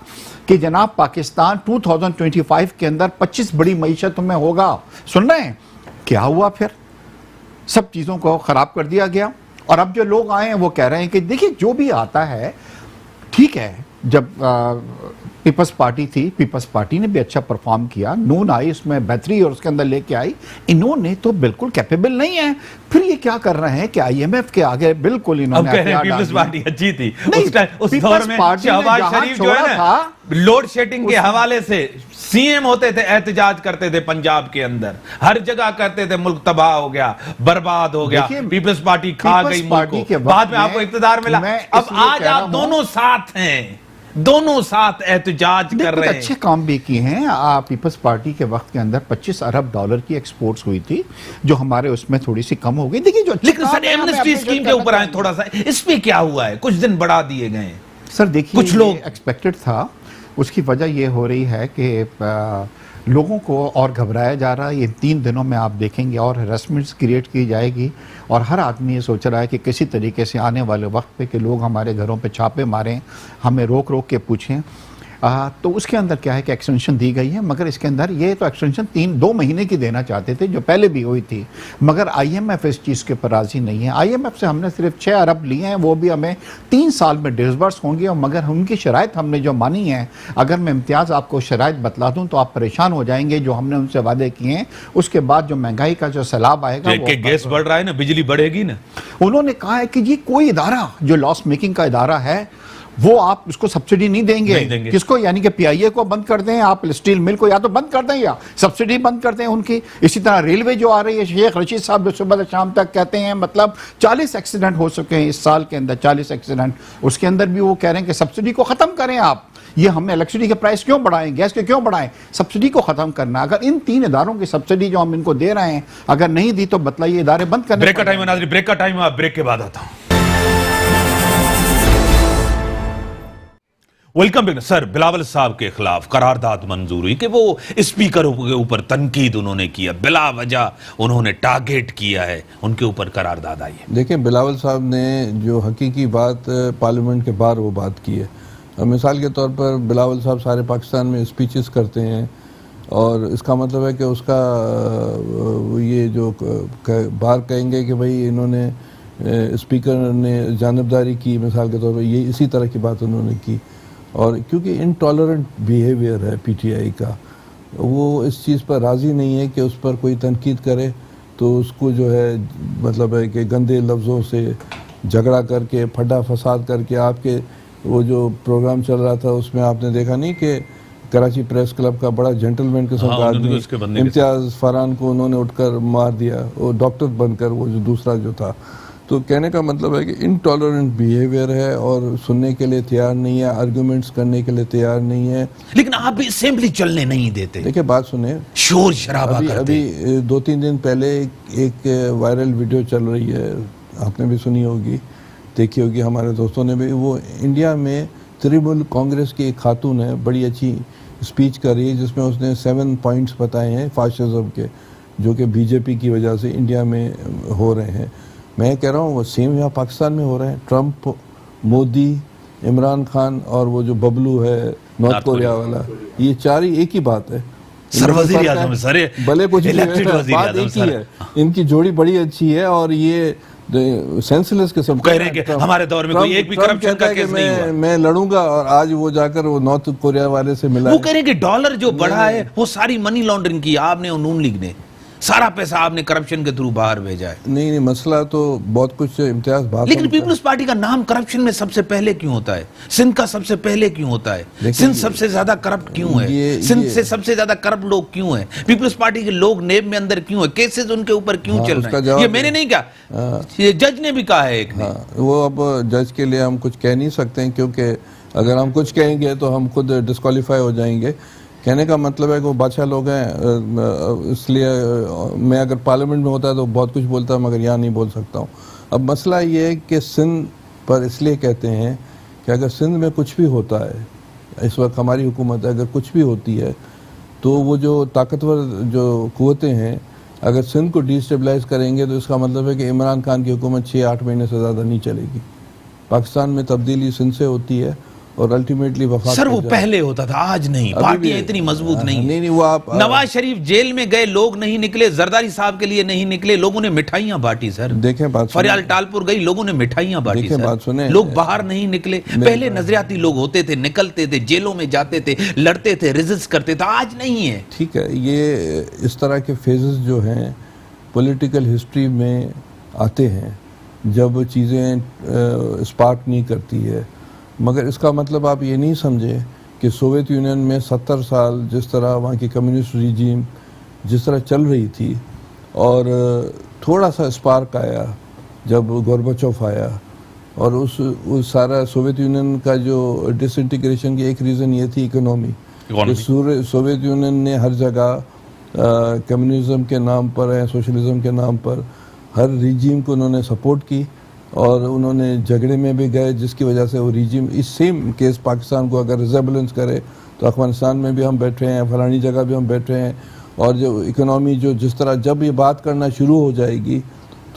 कि जनाब पाकिस्तान 2025 के अंदर 25 बड़ी मईशत में होगा। सुन रहे हैं क्या हुआ? फिर सब चीज़ों को ख़राब कर दिया गया। और अब जो लोग आए हैं वो कह रहे हैं कि देखिए जो भी आता है ठीक है। जब पीपल्स पार्टी थी, पीपल्स पार्टी ने भी अच्छा परफॉर्म किया, नून आई उसमें बेहतरी और उसके अंदर लेके आई। इन्होंने तो बिल्कुल कैपेबल नहीं है। फिर ये क्या कर रहे हैं कि IMF के आगे बिल्कुल इन्होंने पीपल्स पार्टी अच्छी थी उस दौर में। शहबाज शरीफ जो है ना, लोड शेडिंग के हवाले से CM होते थे, एहतजाज करते थे पंजाब के अंदर, हर जगह करते थे, मुल्क तबाह हो गया, बर्बाद हो गया, पीपल्स पार्टी खा गई मुल्क को, बाद में आपको इख्तिदार मिला। अब आज आप दोनों साथ हैं, दोनों साथ एहतजाज कर रहे हैं। अच्छे काम भी किए हैं। पीपल्स पार्टी के वक्त के अंदर 25 अरब डॉलर की एक्सपोर्ट्स हुई थी जो हमारे उसमें थोड़ी सी कम हो गई। देखिए जो लेकिन सर एमनेस्टी स्कीम के ऊपर आए थोड़ा सा, इस पे क्या हुआ है? कुछ दिन बढ़ा दिए गए सर। देखिए कुछ लोग एक्सपेक्टेड था, उसकी वजह ये हो रही है कि लोगों को और घबराया जा रहा है। ये 3 दिनों में आप देखेंगे और हरासमेंट्स क्रिएट की जाएगी और हर आदमी ये सोच रहा है कि किसी तरीके से आने वाले वक्त पे कि लोग हमारे घरों पे छापे मारें, हमें रोक रोक के पूछें। तो उसके अंदर क्या है कि एक्सटेंशन दी गई है, मगर इसके अंदर ये तो एक्सटेंशन 2 महीने की देना चाहते थे जो पहले भी हुई थी, मगर IMF इस चीज़ के ऊपर राजी नहीं है। IMF से हमने सिर्फ 6 अरब लिए हैं, वो भी हमें 3 साल में डिसबर्स होंगे। और मगर उनकी शराइत हमने जो मानी है, अगर मैं इम्तियाज़ आपको शराइत बतला दूँ तो आप परेशान हो जाएंगे। जो हमने उनसे वादे किए हैं उसके बाद जो महंगाई का जो सैलाब आएगा, गैस बढ़ रहा है ना, बिजली बढ़ेगी ना। उन्होंने कहा है कि ये कोई इदारा जो लॉस मेकिंग का इदारा है वो आप उसको सब्सिडी नहीं देंगे। किसको? यानी कि PIA को बंद कर दें, आप स्टील मिल को या तो बंद कर दें या सब्सिडी बंद कर दें उनकी। इसी तरह रेलवे जो आ रही है, शेख रशीद साहब जो सुबह से शाम तक कहते हैं, मतलब 40 एक्सीडेंट हो चुके हैं इस साल के अंदर, 40 एक्सीडेंट। उसके अंदर भी वो कह रहे हैं कि सब्सिडी को खत्म करें आप। ये हमने इलेक्ट्रिसिटी के प्राइस क्यों बढ़ाएं, गैस के क्यों बढ़ाएं? सब्सिडी को खत्म करना। अगर इन 3 इदारों की सब्सिडी जो हम इनको दे रहे हैं अगर नहीं दी तो बतलाइए इदारे बंद करने। ब्रेक का टाइम है नाज़रीन, ब्रेक का टाइम है, ब्रेक के बाद आता हूं। Welcome back. सर, बिलावल साहब के खिलाफ करारदाद मंजूर हुई कि वो स्पीकर के ऊपर तनकीद उन्होंने किया, बिला वजह उन्होंने टारगेट किया है, उनके ऊपर करारदाद आई है। देखिए, बिलावल साहब ने जो हकीकी बात पार्लियामेंट के बाहर वो बात की है। मिसाल के तौर पर बिलावल साहब सारे पाकिस्तान में स्पीचेस करते हैं और इसका मतलब है कि उसका ये जो बाहर कहेंगे कि भाई इन्होंने स्पीकर ने जानबदारी की, मिसाल के तौर पर ये इसी तरह की बात उन्होंने की। और क्योंकि इनटॉलरेंट बिहेवियर है PTI का, वो इस चीज़ पर राज़ी नहीं है कि उस पर कोई तनकीद करे तो उसको जो है मतलब है कि गंदे लफ्ज़ों से झगड़ा करके, फड्डा फसाद करके। आपके वो जो प्रोग्राम चल रहा था उसमें आपने देखा नहीं कि कराची प्रेस क्लब का बड़ा जेंटलमैन किस्म का आदमी इम्तियाज़ फरहान को उन्होंने उठकर मार दिया, वो डॉक्टर बनकर, वो जो दूसरा जो था। तो कहने का मतलब है कि इनटॉलरेंट बिहेवियर है और सुनने के लिए तैयार नहीं है, आर्गुमेंट्स करने के लिए तैयार नहीं है। लेकिन आप भी असेंबली चलने नहीं देते। देखिए, बात सुने, शोर शराबा करते। अभी 2-3 दिन पहले एक वायरल वीडियो चल रही है, आपने भी सुनी होगी, देखी होगी, हमारे दोस्तों ने भी। वो इंडिया में तृणमूल कांग्रेस की एक खातून है, बड़ी अच्छी स्पीच कर रही है जिसमें उसने 7 पॉइंट्स बताए हैं फाशिज्म के, जो कि BJP की वजह से इंडिया में हो रहे हैं। मैं कह रहा हूँ वो सेम यहाँ पाकिस्तान में हो रहे हैं। ट्रंप, मोदी, इमरान खान और वो जो बबलू है नॉर्थ कोरिया वाला, ये 4 ही एक ही बात है। भले कुछ बात एक ही है, इनकी जोड़ी बड़ी अच्छी है। और ये सेंसलेस किस्म कह रहे हैं कि हमारे दौर में कोई एक भी करप्शन का केस नहीं हुआ, मैं लड़ूंगा। और आज वो जाकर वो नॉर्थ कोरिया वाले से मिला, वो कह रहे हैं कि डॉलर जो बढ़ा है वो सारी मनी लॉन्ड्रिंग की आपने और नून लीग ने, सारा पैसा आपने करप्शन के थ्रू बाहर भेजा है। नहीं, मसला तो बहुत कुछ इम्तियाज बात। लेकिन पीपल्स पार्टी का नाम करप्शन में सबसे पहले क्यों होता है? सिंध का सबसे पहले क्यों होता है? सिंध सबसे ज्यादा करप्ट क्यों है? सिंध से सबसे ज्यादा करप्ट लोग क्यों हैं? पीपल्स पार्टी के लोग नेब में अंदर क्यों है? केसेस उनके ऊपर क्यों चल रहे हैं? ये मैंने नहीं कहा, ये जज ने भी कहा है एक ने। वो अब जज के लिए हम कुछ कह नहीं सकते हैं, क्योंकि अगर हम कुछ कहेंगे तो हम खुद डिस्क्वालीफाई हो जाएंगे। कहने का मतलब है कि वो बादशाह लोग हैं, इसलिए मैं अगर पार्लियामेंट में होता है तो बहुत कुछ बोलता मगर यहाँ नहीं बोल सकता हूँ। अब मसला ये है कि सिंध पर इसलिए कहते हैं कि अगर सिंध में कुछ भी होता है, इस वक्त हमारी हुकूमत है, अगर कुछ भी होती है तो वो जो ताकतवर जो कुव्वतें हैं अगर सिंध को डिस्टेबलाइज करेंगे तो इसका मतलब है कि इमरान खान की हुकूमत 6-8 महीने से ज़्यादा नहीं चलेगी। पाकिस्तान में तब्दीली सिंध से होती है और अल्टीमेटली वफाक सर वो पहले होता था, आज नहीं। पार्टियां इतनी मजबूत नहीं नहीं वो आप नवाज शरीफ जेल में गए, लोग नहीं निकले, जरदारी साहब के लिए नहीं निकले, लोगों ने मिठाइयां बांटी सर। देखें बात फरियाल टालपुर गई, लोगों ने मिठाइयां बांटी देखें सर। बात सुने, लोग बाहर नहीं निकले। पहले नजरियाती लोग होते थे, निकलते थे, जेलों में जाते थे, लड़ते थे, रेजिस्ट करते थे, आज नहीं है। ठीक है, ये इस तरह के फेजेस जो हैं पॉलिटिकल हिस्ट्री में आते हैं जब चीज़ें स्पार्क नहीं करती है, मगर इसका मतलब आप ये नहीं समझे कि सोवियत यूनियन में 70 साल जिस तरह वहाँ की कम्युनिस्ट रिजीम जिस तरह चल रही थी और थोड़ा सा स्पार्क आया जब गोर्बाचोव आया और उस सारा सोवियत यूनियन का जो डिसइंटीग्रेशन की एक रीज़न ये थी इकोनॉमी। सोवियत यूनियन ने हर जगह कम्युनिज्म के नाम पर या सोशलिज्म के नाम पर हर रिजीम को उन्होंने सपोर्ट की और उन्होंने झगड़े में भी गए जिसकी वजह से वो रिजीम इस सेम केस पाकिस्तान को अगर रिजेबलेंस करे तो अफगानिस्तान में भी हम बैठे हैं, फलानी जगह भी हम बैठे हैं और जो इकोनॉमी जो जिस तरह जब ये बात करना शुरू हो जाएगी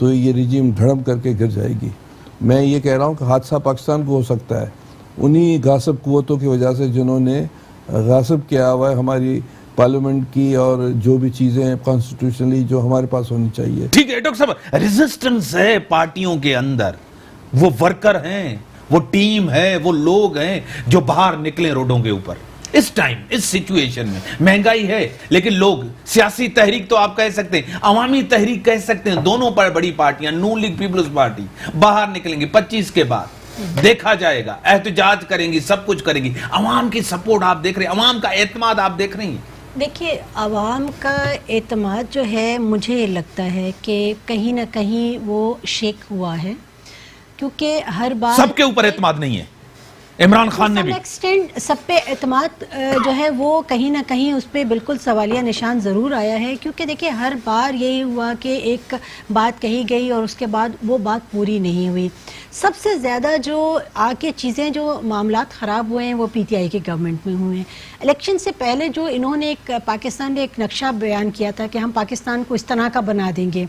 तो ये रिजीम धड़म करके गिर जाएगी। मैं ये कह रहा हूँ कि हादसा पाकिस्तान को हो सकता है उन्हीं गासिब कुव्वतों की वजह से जिन्होंने गासिब किया हुआ है हमारी पार्लियामेंट की और जो भी चीजें कॉन्स्टिट्यूशनली जो हमारे पास होनी चाहिए। ठीक है डॉक्टर साहब, रेजिस्टेंस है पार्टियों के अंदर, वो वर्कर हैं, वो टीम है, वो लोग हैं जो बाहर निकले रोडों के ऊपर इस टाइम, इस सिचुएशन में। महंगाई है लेकिन लोग, सियासी तहरीक तो आप कह सकते हैं, अवामी तहरीक कह सकते हैं, दोनों पर बड़ी पार्टियां, नून लीग पीपल्स पार्टी बाहर निकलेंगे 25 के बाद, देखा जाएगा, एहतजाज करेंगी, सब कुछ करेंगी। अवाम की सपोर्ट आप देख रहे हैं, अवाम का एतमाद आप देख रही हैं। देखिए, आवाम का एतमाद जो है मुझे लगता है कि कहीं ना कहीं वो शेक हुआ है क्योंकि हर बार सबके ऊपर एतमाद नहीं है। इमरान खान ने भी एक्सटेंड सब पे एतमाद जो है वो कहीं ना कहीं उस पर बिल्कुल सवालिया निशान ज़रूर आया है क्योंकि देखिए हर बार यही हुआ कि एक बात कही गई और उसके बाद वो बात पूरी नहीं हुई। सबसे ज़्यादा जो आके चीज़ें जो मामलात ख़राब हुए हैं वो पीटीआई की गवर्नमेंट में हुए हैं। इलेक्शन से पहले जो इन्होंने पाकिस्तान ने एक नक्शा बयान किया था कि हम पाकिस्तान को इस तरह का बना देंगे,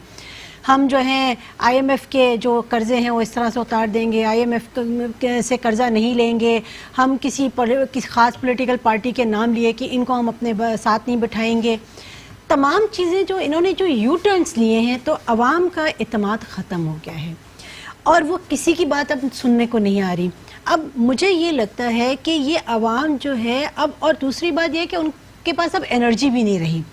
हम जो हैं आईएमएफ के जो कर्ज़े हैं वो इस तरह से उतार देंगे, आईएमएफ से कर्ज़ा नहीं लेंगे, हम किसी ख़ास पॉलिटिकल पार्टी के नाम लिए कि इनको हम अपने साथ नहीं बिठाएंगे। तमाम चीज़ें जो इन्होंने जो यू टर्न्स लिए हैं तो अवाम का एतमाद ख़त्म हो गया है और वो किसी की बात अब सुनने को नहीं आ रही। अब मुझे ये लगता है कि ये अवाम जो है अब, और दूसरी बात ये कि उनके पास अब एनर्जी भी नहीं रही,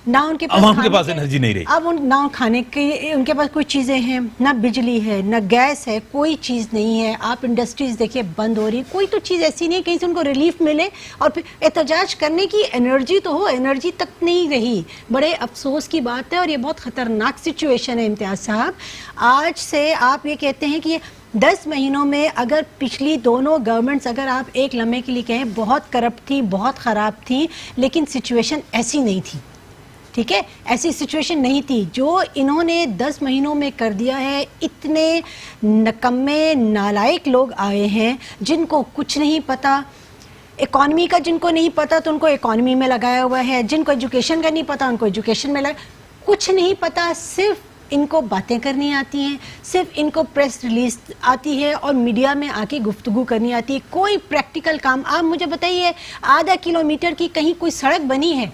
ना उनके पास एनर्जी नहीं रही। अब ना खाने के उनके पास कोई चीज़ें हैं, ना बिजली है, ना गैस है, कोई चीज़ नहीं है। आप इंडस्ट्रीज देखिए बंद हो रही, कोई तो चीज़ ऐसी नहीं कहीं से उनको रिलीफ मिले और फिर एहतजाज करने की एनर्जी तो हो, एनर्जी तक नहीं रही। बड़े अफसोस की बात है और ये बहुत ख़तरनाक सिचुएशन है इम्तियाज़ साहब। आज से आप ये कहते हैं कि 10 महीनों में अगर पिछली दोनों गवर्नमेंट्स अगर आप एक लम्हे के लिए कहें बहुत करप्ट थी, बहुत ख़राब थी, लेकिन सिचुएशन ऐसी नहीं थी। ठीक है, ऐसी सिचुएशन नहीं थी जो इन्होंने 10 महीनों में कर दिया है। इतने नकम्मे नालायक लोग आए हैं जिनको कुछ नहीं पता, इकॉनमी का जिनको नहीं पता तो उनको इकॉनमी में लगाया हुआ है, जिनको एजुकेशन का नहीं पता उनको एजुकेशन में कुछ नहीं पता, सिर्फ इनको बातें करनी आती हैं, सिर्फ इनको प्रेस रिलीज आती है और मीडिया में आके गुफ्तगू करनी आती है। कोई प्रैक्टिकल काम आप मुझे बताइए, आधा किलोमीटर की कहीं कोई सड़क बनी है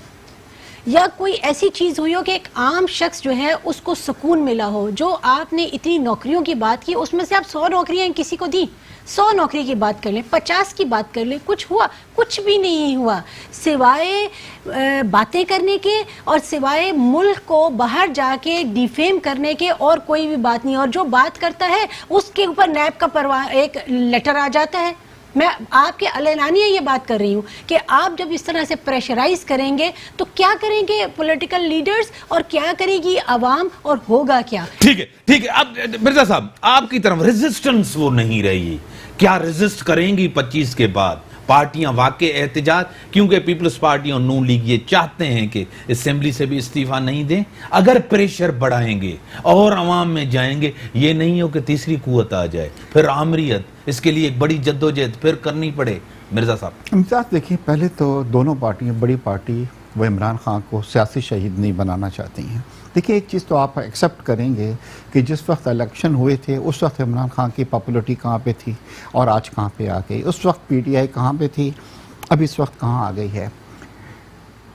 या कोई ऐसी चीज़ हुई हो कि एक आम शख्स जो है उसको सुकून मिला हो? जो आपने इतनी नौकरियों की बात की उसमें से आप 100 नौकरियां किसी को दी, 100 नौकरी की बात कर लें, 50 की बात कर लें, कुछ हुआ? कुछ भी नहीं हुआ, सिवाय बातें करने के और सिवाय मुल्क को बाहर जाके डिफेम करने के और कोई भी बात नहीं। और जो बात करता है उसके ऊपर नैब का एक लेटर आ जाता है। मैं आपके अलनानिया ये बात कर रही हूँ कि आप जब इस तरह से प्रेशराइज करेंगे तो क्या करेंगे पॉलिटिकल लीडर्स और क्या करेगी आवाम और होगा क्या? ठीक है। अब मिर्जा साहब, आपकी तरफ रेजिस्टेंस वो नहीं रही, क्या रेजिस्ट करेंगी 25 के बाद? पार्टियां वाकई एहतजाज, क्योंकि पीपल्स पार्टी और नून लीग ये चाहते हैं कि असेंबली से भी इस्तीफा नहीं दें, अगर प्रेशर बढ़ाएंगे और अवाम में जाएंगे, ये नहीं हो कि तीसरी कुव्वत आ जाए, फिर आमरीत, इसके लिए एक बड़ी जद्दोजहद फिर करनी पड़े। मिर्जा साहब इम्तियाज, देखिए पहले तो दोनों पार्टियां, बड़ी पार्टी वो इमरान खान को सियासी शहीद नहीं बनाना चाहती हैं। देखिए एक चीज़ तो आप एक्सेप्ट करेंगे कि जिस वक्त इलेक्शन हुए थे उस वक्त इमरान खान की पॉपुलरिटी कहाँ पे थी और आज कहाँ पे आ गई, उस वक्त पीटीआई कहाँ पे थी, अब इस वक्त कहाँ आ गई है।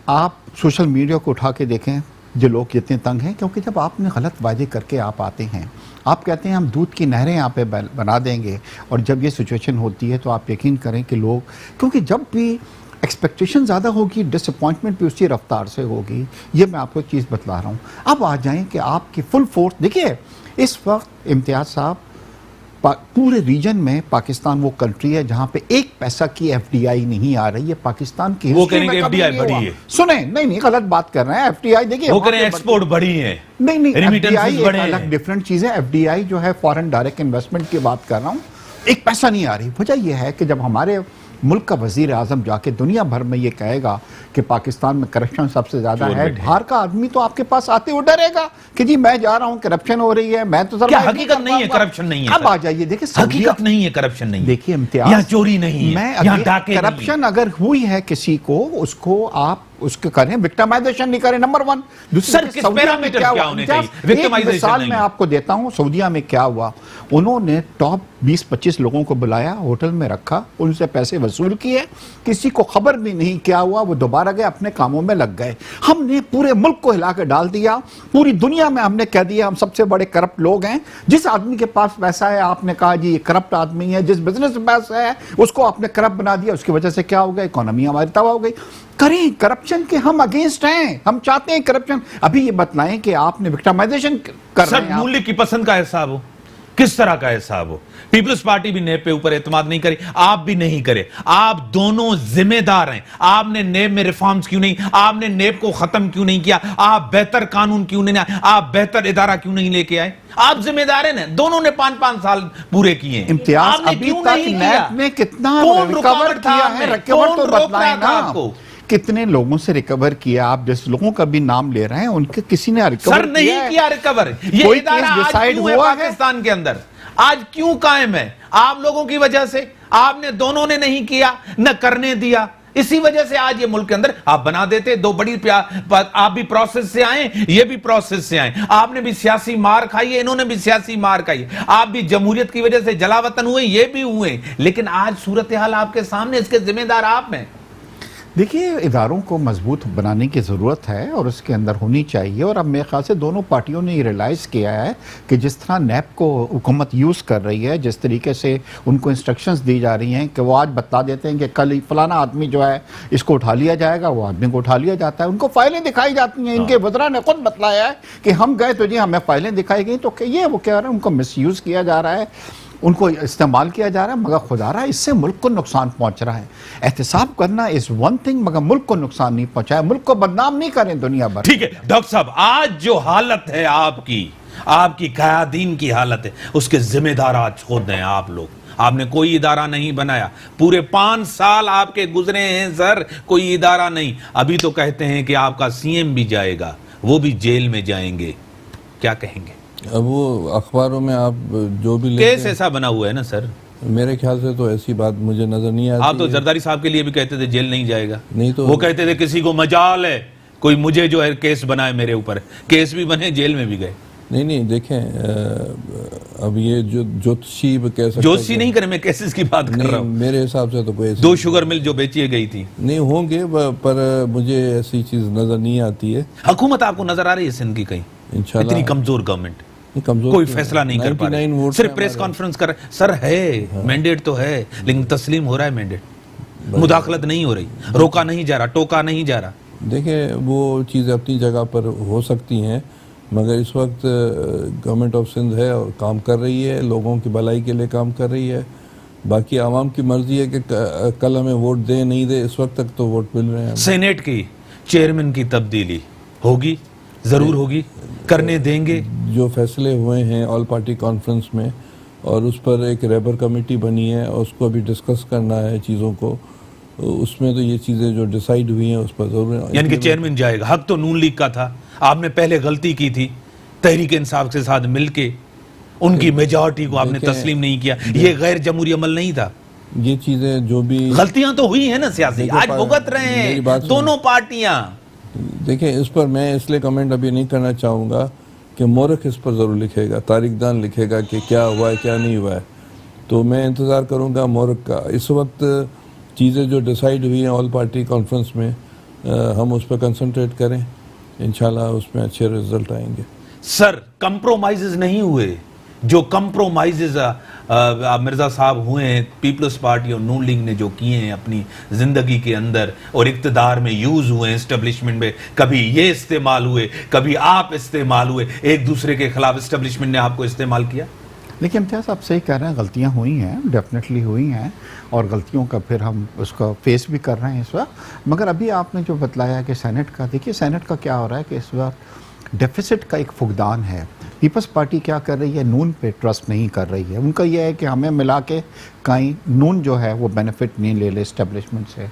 आप सोशल मीडिया को उठा के देखें, जो लोग कितने तंग हैं, क्योंकि जब आपने गलत वादे करके आप आते हैं, आप कहते हैं हम दूध की नहरें यहाँ पे बना देंगे, और जब ये सिचुएशन होती है तो आप यकीन करें कि लोग, क्योंकि जब भी एक्सपेक्टेशन ज़्यादा होगी, डिसअपॉइंटमेंट भी उसी रफ्तार से होगी। ये मैं आपको चीज़ बतला रहा हूँ। अब आ जाएं कि आपकी फुल फोर्स, देखिए इस वक्त इम्तियाज साहब पूरे रीजन में पाकिस्तान वो कंट्री है जहाँ पे एक पैसा की एफडीआई नहीं आ रही है। पाकिस्तान की वो करेंगे एफडीआई बढ़ी है, सुने नहीं गलत बात कर रहे हैं। एफडीआई देखिए वो करें एक्सपोर्ट बढ़ी है, नहीं रेमिटेंसेस एफडीआई बढ़े अलग डिफरेंट चीज़ है। एफडीआई जो है फॉरेन डायरेक्ट इन्वेस्टमेंट की बात कर रहा हूँ, एक पैसा नहीं आ रही। वजह यह है कि जब हमारे मुल्क का वजीर आजम जाके दुनिया भर में ये कहेगा कि पाकिस्तान में करप्शन सबसे ज्यादा है, बाहर का आदमी तो आपके पास आते हुए डरेगा कि जी मैं जा रहा हूं, करप्शन हो रही है, मैं तो क्या हकीकत नहीं है करप्शन नहीं है? अब आ जाइए, देखिए हकीकत नहीं है करप्शन नहीं है। देखिए इम्तियाज, यहाँ चोरी नहीं है, यहाँ डाके नहीं है। करप्शन अगर हुई है किसी को, उसको आप उसके करें, विक्टिमाइजेशन नहीं करें, नंबर वन। सर किस पैरामीटर क्या होने चाहिए? विक्टिमाइजेशन मिसाल मैं आपको देता हूं, सऊदीया में क्या हुआ, उन्होंने टॉप 20-25 लोगों को बुलाया, होटल में रखा, उनसे पैसे वसूल किए, किसी को खबर भी नहीं क्या हुआ, वो दोबारा गए अपने कामों में लग गए। हमने पूरे मुल्क को हिला कर डाल दिया, पूरी दुनिया में हमने कह दिया हम सबसे बड़े करप्ट लोग हैं। जिस आदमी के पास पैसा है आपने कहा जी ये करप्ट आदमी है, जिस बिजनेस में पैसा है उसको आपने करप्ट बना दिया, उसकी वजह से क्या हो गया, इकोनॉमी हमारी तबाह हो गई। करें करप्शन के, हम अगेंस्ट हैं, हम चाहते हैं करप्शन। अभी ये बतलाएं कि आपने विक्टिमाइजेशन कर रहे हैं। मूल्य की पसंद का हिसाब हो, किस तरह का हिसाब हो। पीपल्स पार्टी भी नेब पे ऊपर एतमाद नहीं करे, आप भी नहीं करे, आप दोनों जिम्मेदार हैं। आपने नेब में रिफॉर्म्स क्यों नहीं, आपने नेब को खत्म क्यों नहीं किया, आप बेहतर कानून क्यों नहीं आए, आप बेहतर इदारा क्यों नहीं लेके आए? आप जिम्मेदार हैं ना, दोनों ने 5-5 साल पूरे किए। इम्तियाज, अभी तक नेब ने कितना रिकवर किया है, रिकवर तो बताएं ना आपको, कितने लोगों से रिकवर किया। आप जिस लोगों का भी नाम ले रहे हैं उनके किसी ने रिकवर सर नहीं किया रिकवर। ये इदारा आज क्यों है पाकिस्तान के अंदर, आज क्यों कायम है? आप लोगों की वजह से, आपने दोनों ने नहीं किया, न करने दिया, इसी वजह से आज ये मुल्क के अंदर आप बना देते। दो बड़ी आप भी प्रोसेस से आए, ये भी प्रोसेस से आए, आपने भी सियासी मार खाई है, इन्होंने भी सियासी मार खाई है, आप भी जमहूरियत की वजह से जलावतन हुए, ये भी हुए, लेकिन आज सूरत हाल आपके सामने, इसके जिम्मेदार आप हैं। देखिए इदारों को मजबूत बनाने की ज़रूरत है और उसके अंदर होनी चाहिए। और अब मेरे ख्याल से दोनों पार्टियों ने ये रियलाइज़ किया है कि जिस तरह नैब को हुकूमत यूज़ कर रही है, जिस तरीके से उनको इंस्ट्रक्शंस दी जा रही हैं कि वो आज बता देते हैं कि कल फलाना आदमी जो है इसको उठा लिया जाएगा, वो आदमी को उठा लिया जाता है, उनको फाइलें दिखाई जाती हैं। इनके वज़रा ने खुद बतलाया है कि हम गए तो जी हमें फाइलें दिखाई गई, तो ये वो कह रहे हैं उनको मिसयूज़ किया जा रहा है, उनको इस्तेमाल किया जा रहा है, मगर खुदा रहा है इससे मुल्क को नुकसान पहुंच रहा है। एहतसाब करना इज वन थिंग, मगर मुल्क को नुकसान नहीं पहुंचाए, मुल्क को बदनाम नहीं करें दुनिया भर। ठीक है डॉक्टर साहब, आज जो हालत है आपकी कयादीन की हालत है, उसके जिम्मेदार आज खुद हैं आप लोग। आपने कोई इदारा नहीं बनाया, पूरे 5 साल आपके गुजरे हैं सर, कोई इदारा नहीं। अभी तो कहते हैं कि आपका सीएम भी जाएगा, वो भी जेल में जाएंगे, क्या कहेंगे? अब वो अखबारों में आप जो भी केस ऐसा बना हुआ है ना सर, मेरे ख्याल से तो ऐसी बात मुझे नजर नहीं आती। आप तो जरदारी साहब के लिए भी कहते थे जेल नहीं जाएगा, नहीं तो वो कहते थे किसी को मजाल है कोई मुझे जो है केस बनाए मेरे ऊपर, केस भी बने, जेल में भी गए। नहीं देखें, अब ये जो ज्योतिषी कह सकते, ज्योतिषी नहीं करें, मैं केसेस की बात कर रहा हूँ। मेरे हिसाब से तो कोई 2 शुगर मिल जो बेची गई थी नहीं होंगे, पर मुझे ऐसी चीज नजर नहीं आती है। हुकूमत आपको नजर आ रही है सिंध की कहीं? इंशाल्लाह इतनी कमजोर गवर्नमेंट, कमजोर कोई फैसला नहीं कर पा रहे, सिर्फ प्रेस कॉन्फ्रेंस कर रहे। सर है मैंडेट तो है, लेकिन तस्लीम हो रहा है मैंडेट, मुदाखलत नहीं हो रही, रोका नहीं जा रहा, टोका नहीं जा रहा। देखिए वो चीज़ें अपनी जगह पर हो सकती हैं, मगर इस वक्त गवर्नमेंट ऑफ सिंध है और काम कर रही है, लोगों की भलाई के लिए काम कर रही है। बाकी आवाम की मर्जी है कि कल हमें वोट दे नहीं दे, इस वक्त तक तो वोट मिल रहे हैं। सेनेट की चेयरमैन की तब्दीली होगी, जरूर होगी, करने देंगे। जो फैसले हुए हैं ऑल पार्टी कॉन्फ्रेंस में, और उस पर एक रेबर कमेटी बनी है और उसको अभी डिस्कस करना है चीज़ों को, उसमें तो ये चीज़ें जो डिसाइड हुई हैं उस पर जरूर, यानी कि चेयरमैन जाएगा। हक तो नून लीग का था, आपने पहले गलती की थी, तहरीक इंसाफ के साथ मिलके उनकी मेजॉरिटी को आपने तस्लीम नहीं किया, ये गैर जमहूरी अमल नहीं था। ये चीज़ें जो भी गलतियां तो हुई है ना सियासी, आज भुगत रहे मेरी बात हैं दोनों पार्टियां। देखिए, इस पर मैं इसलिए कमेंट अभी नहीं करना चाहूँगा कि मोरख इस पर ज़रूर लिखेगा, तारीखदान लिखेगा कि क्या हुआ है क्या नहीं हुआ है, तो मैं इंतज़ार करूँगा मोरख का। इस वक्त चीज़ें जो डिसाइड हुई हैं ऑल पार्टी कॉन्फ्रेंस में, हम उस पर कंसंट्रेट करें, इंशाल्लाह उसमें अच्छे रिजल्ट आएंगे। सर कंप्रोमाइजेज नहीं हुए, जो कंप्रोमाइजेज मिर्जा साहब हुए हैं पीपल्स पार्टी और नून लीग ने जो किए हैं अपनी जिंदगी के अंदर और इक्तदार में यूज हुए, एस्टेब्लिशमेंट में कभी ये इस्तेमाल हुए, कभी आप इस्तेमाल हुए, एक दूसरे के खिलाफ एस्टेब्लिशमेंट ने आपको इस्तेमाल किया। लेकिन इम्तियाज़ आप सही कह रहे हैं, गलतियां हुई हैं, डेफिनेटली हुई हैं, और गलतियों का फिर हम उसका फेस भी कर रहे हैं इस वक्त। मगर अभी आपने जो बतलाया कि सेनेट का, देखिए सेनेट का क्या हो रहा है कि इस वक्त डेफिसिट का एक फुकदान है। पीपल्स पार्टी क्या कर रही है, नून पे ट्रस्ट नहीं कर रही है। उनका यह है कि हमें मिला के कहीं नून जो है वो बेनिफिट नहीं ले ले इस्टेब्लिशमेंट से,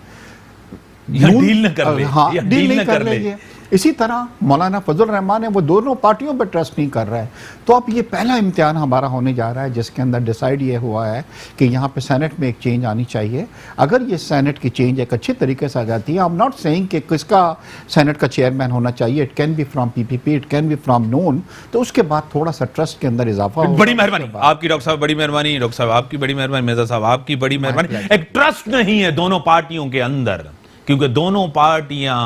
डील न कर ले, हाँ या डील नहीं कर रही है। इसी तरह मौलाना फजल रहमान है, वो दोनों पार्टियों पर ट्रस्ट नहीं कर रहा है। तो अब ये पहला इम्तिहान हमारा होने जा रहा है जिसके अंदर डिसाइड ये हुआ है कि यहाँ पे सेनेट में एक चेंज आनी चाहिए। अगर ये सेनेट की चेंज एक अच्छी तरीके से आ जाती है, आई एम नॉट सेइंग कि किसका सेनेट का चेयरमैन होना चाहिए, it can be from PPP, it can be from नून, तो उसके बाद थोड़ा सा ट्रस्ट के अंदर इजाफा होगा। बड़ी मेहरबानी आपकी डॉक्टर साहब, बड़ी मेहरबानी डॉक्टर साहब आपकी, बड़ी मेहरबानी मिर्जा साहब आपकी, बड़ी मेहरबानी। एक ट्रस्ट नहीं है दोनों पार्टियों के अंदर, क्योंकि दोनों पार्टियां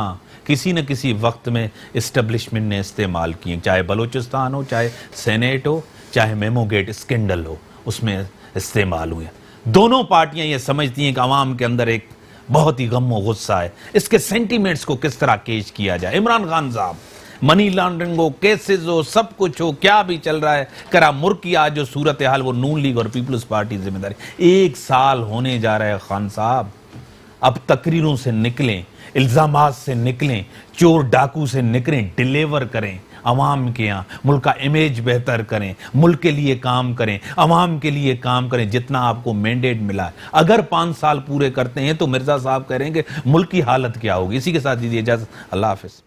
किसी न किसी वक्त में एस्टेब्लिशमेंट ने इस्तेमाल किए, चाहे बलूचिस्तान हो, चाहे सेनेट हो, चाहे मेमोगेट स्कैंडल हो, उसमें इस्तेमाल हुए। दोनों पार्टियां ये समझती हैं कि आवाम के अंदर एक बहुत ही गम और गुस्सा है, इसके सेंटीमेंट्स को किस तरह केज किया जाए। इमरान खान साहब, मनी लॉन्ड्रिंग हो, केसेस हो, सब कुछ हो, क्या भी चल रहा है करा मुल्क की आज जो सूरत हाल, वो नून लीग और पीपल्स पार्टी जिम्मेदारी। 1 साल होने जा रहा है खान साहब, अब तकरीरों से निकलें, इल्जामात से निकलें, चोर डाकू से निकलें, डिलीवर करें अवाम के यहाँ, मुल्क का इमेज बेहतर करें, मुल्क के लिए काम करें, अवाम के लिए काम करें, जितना आपको मैंडेट मिला है। अगर 5 साल पूरे करते हैं तो मिर्जा साहब कह रहे हैं कि मुल्क की हालत क्या होगी। इसी के साथ दीजिए इजाजत, अल्लाह हाफिज।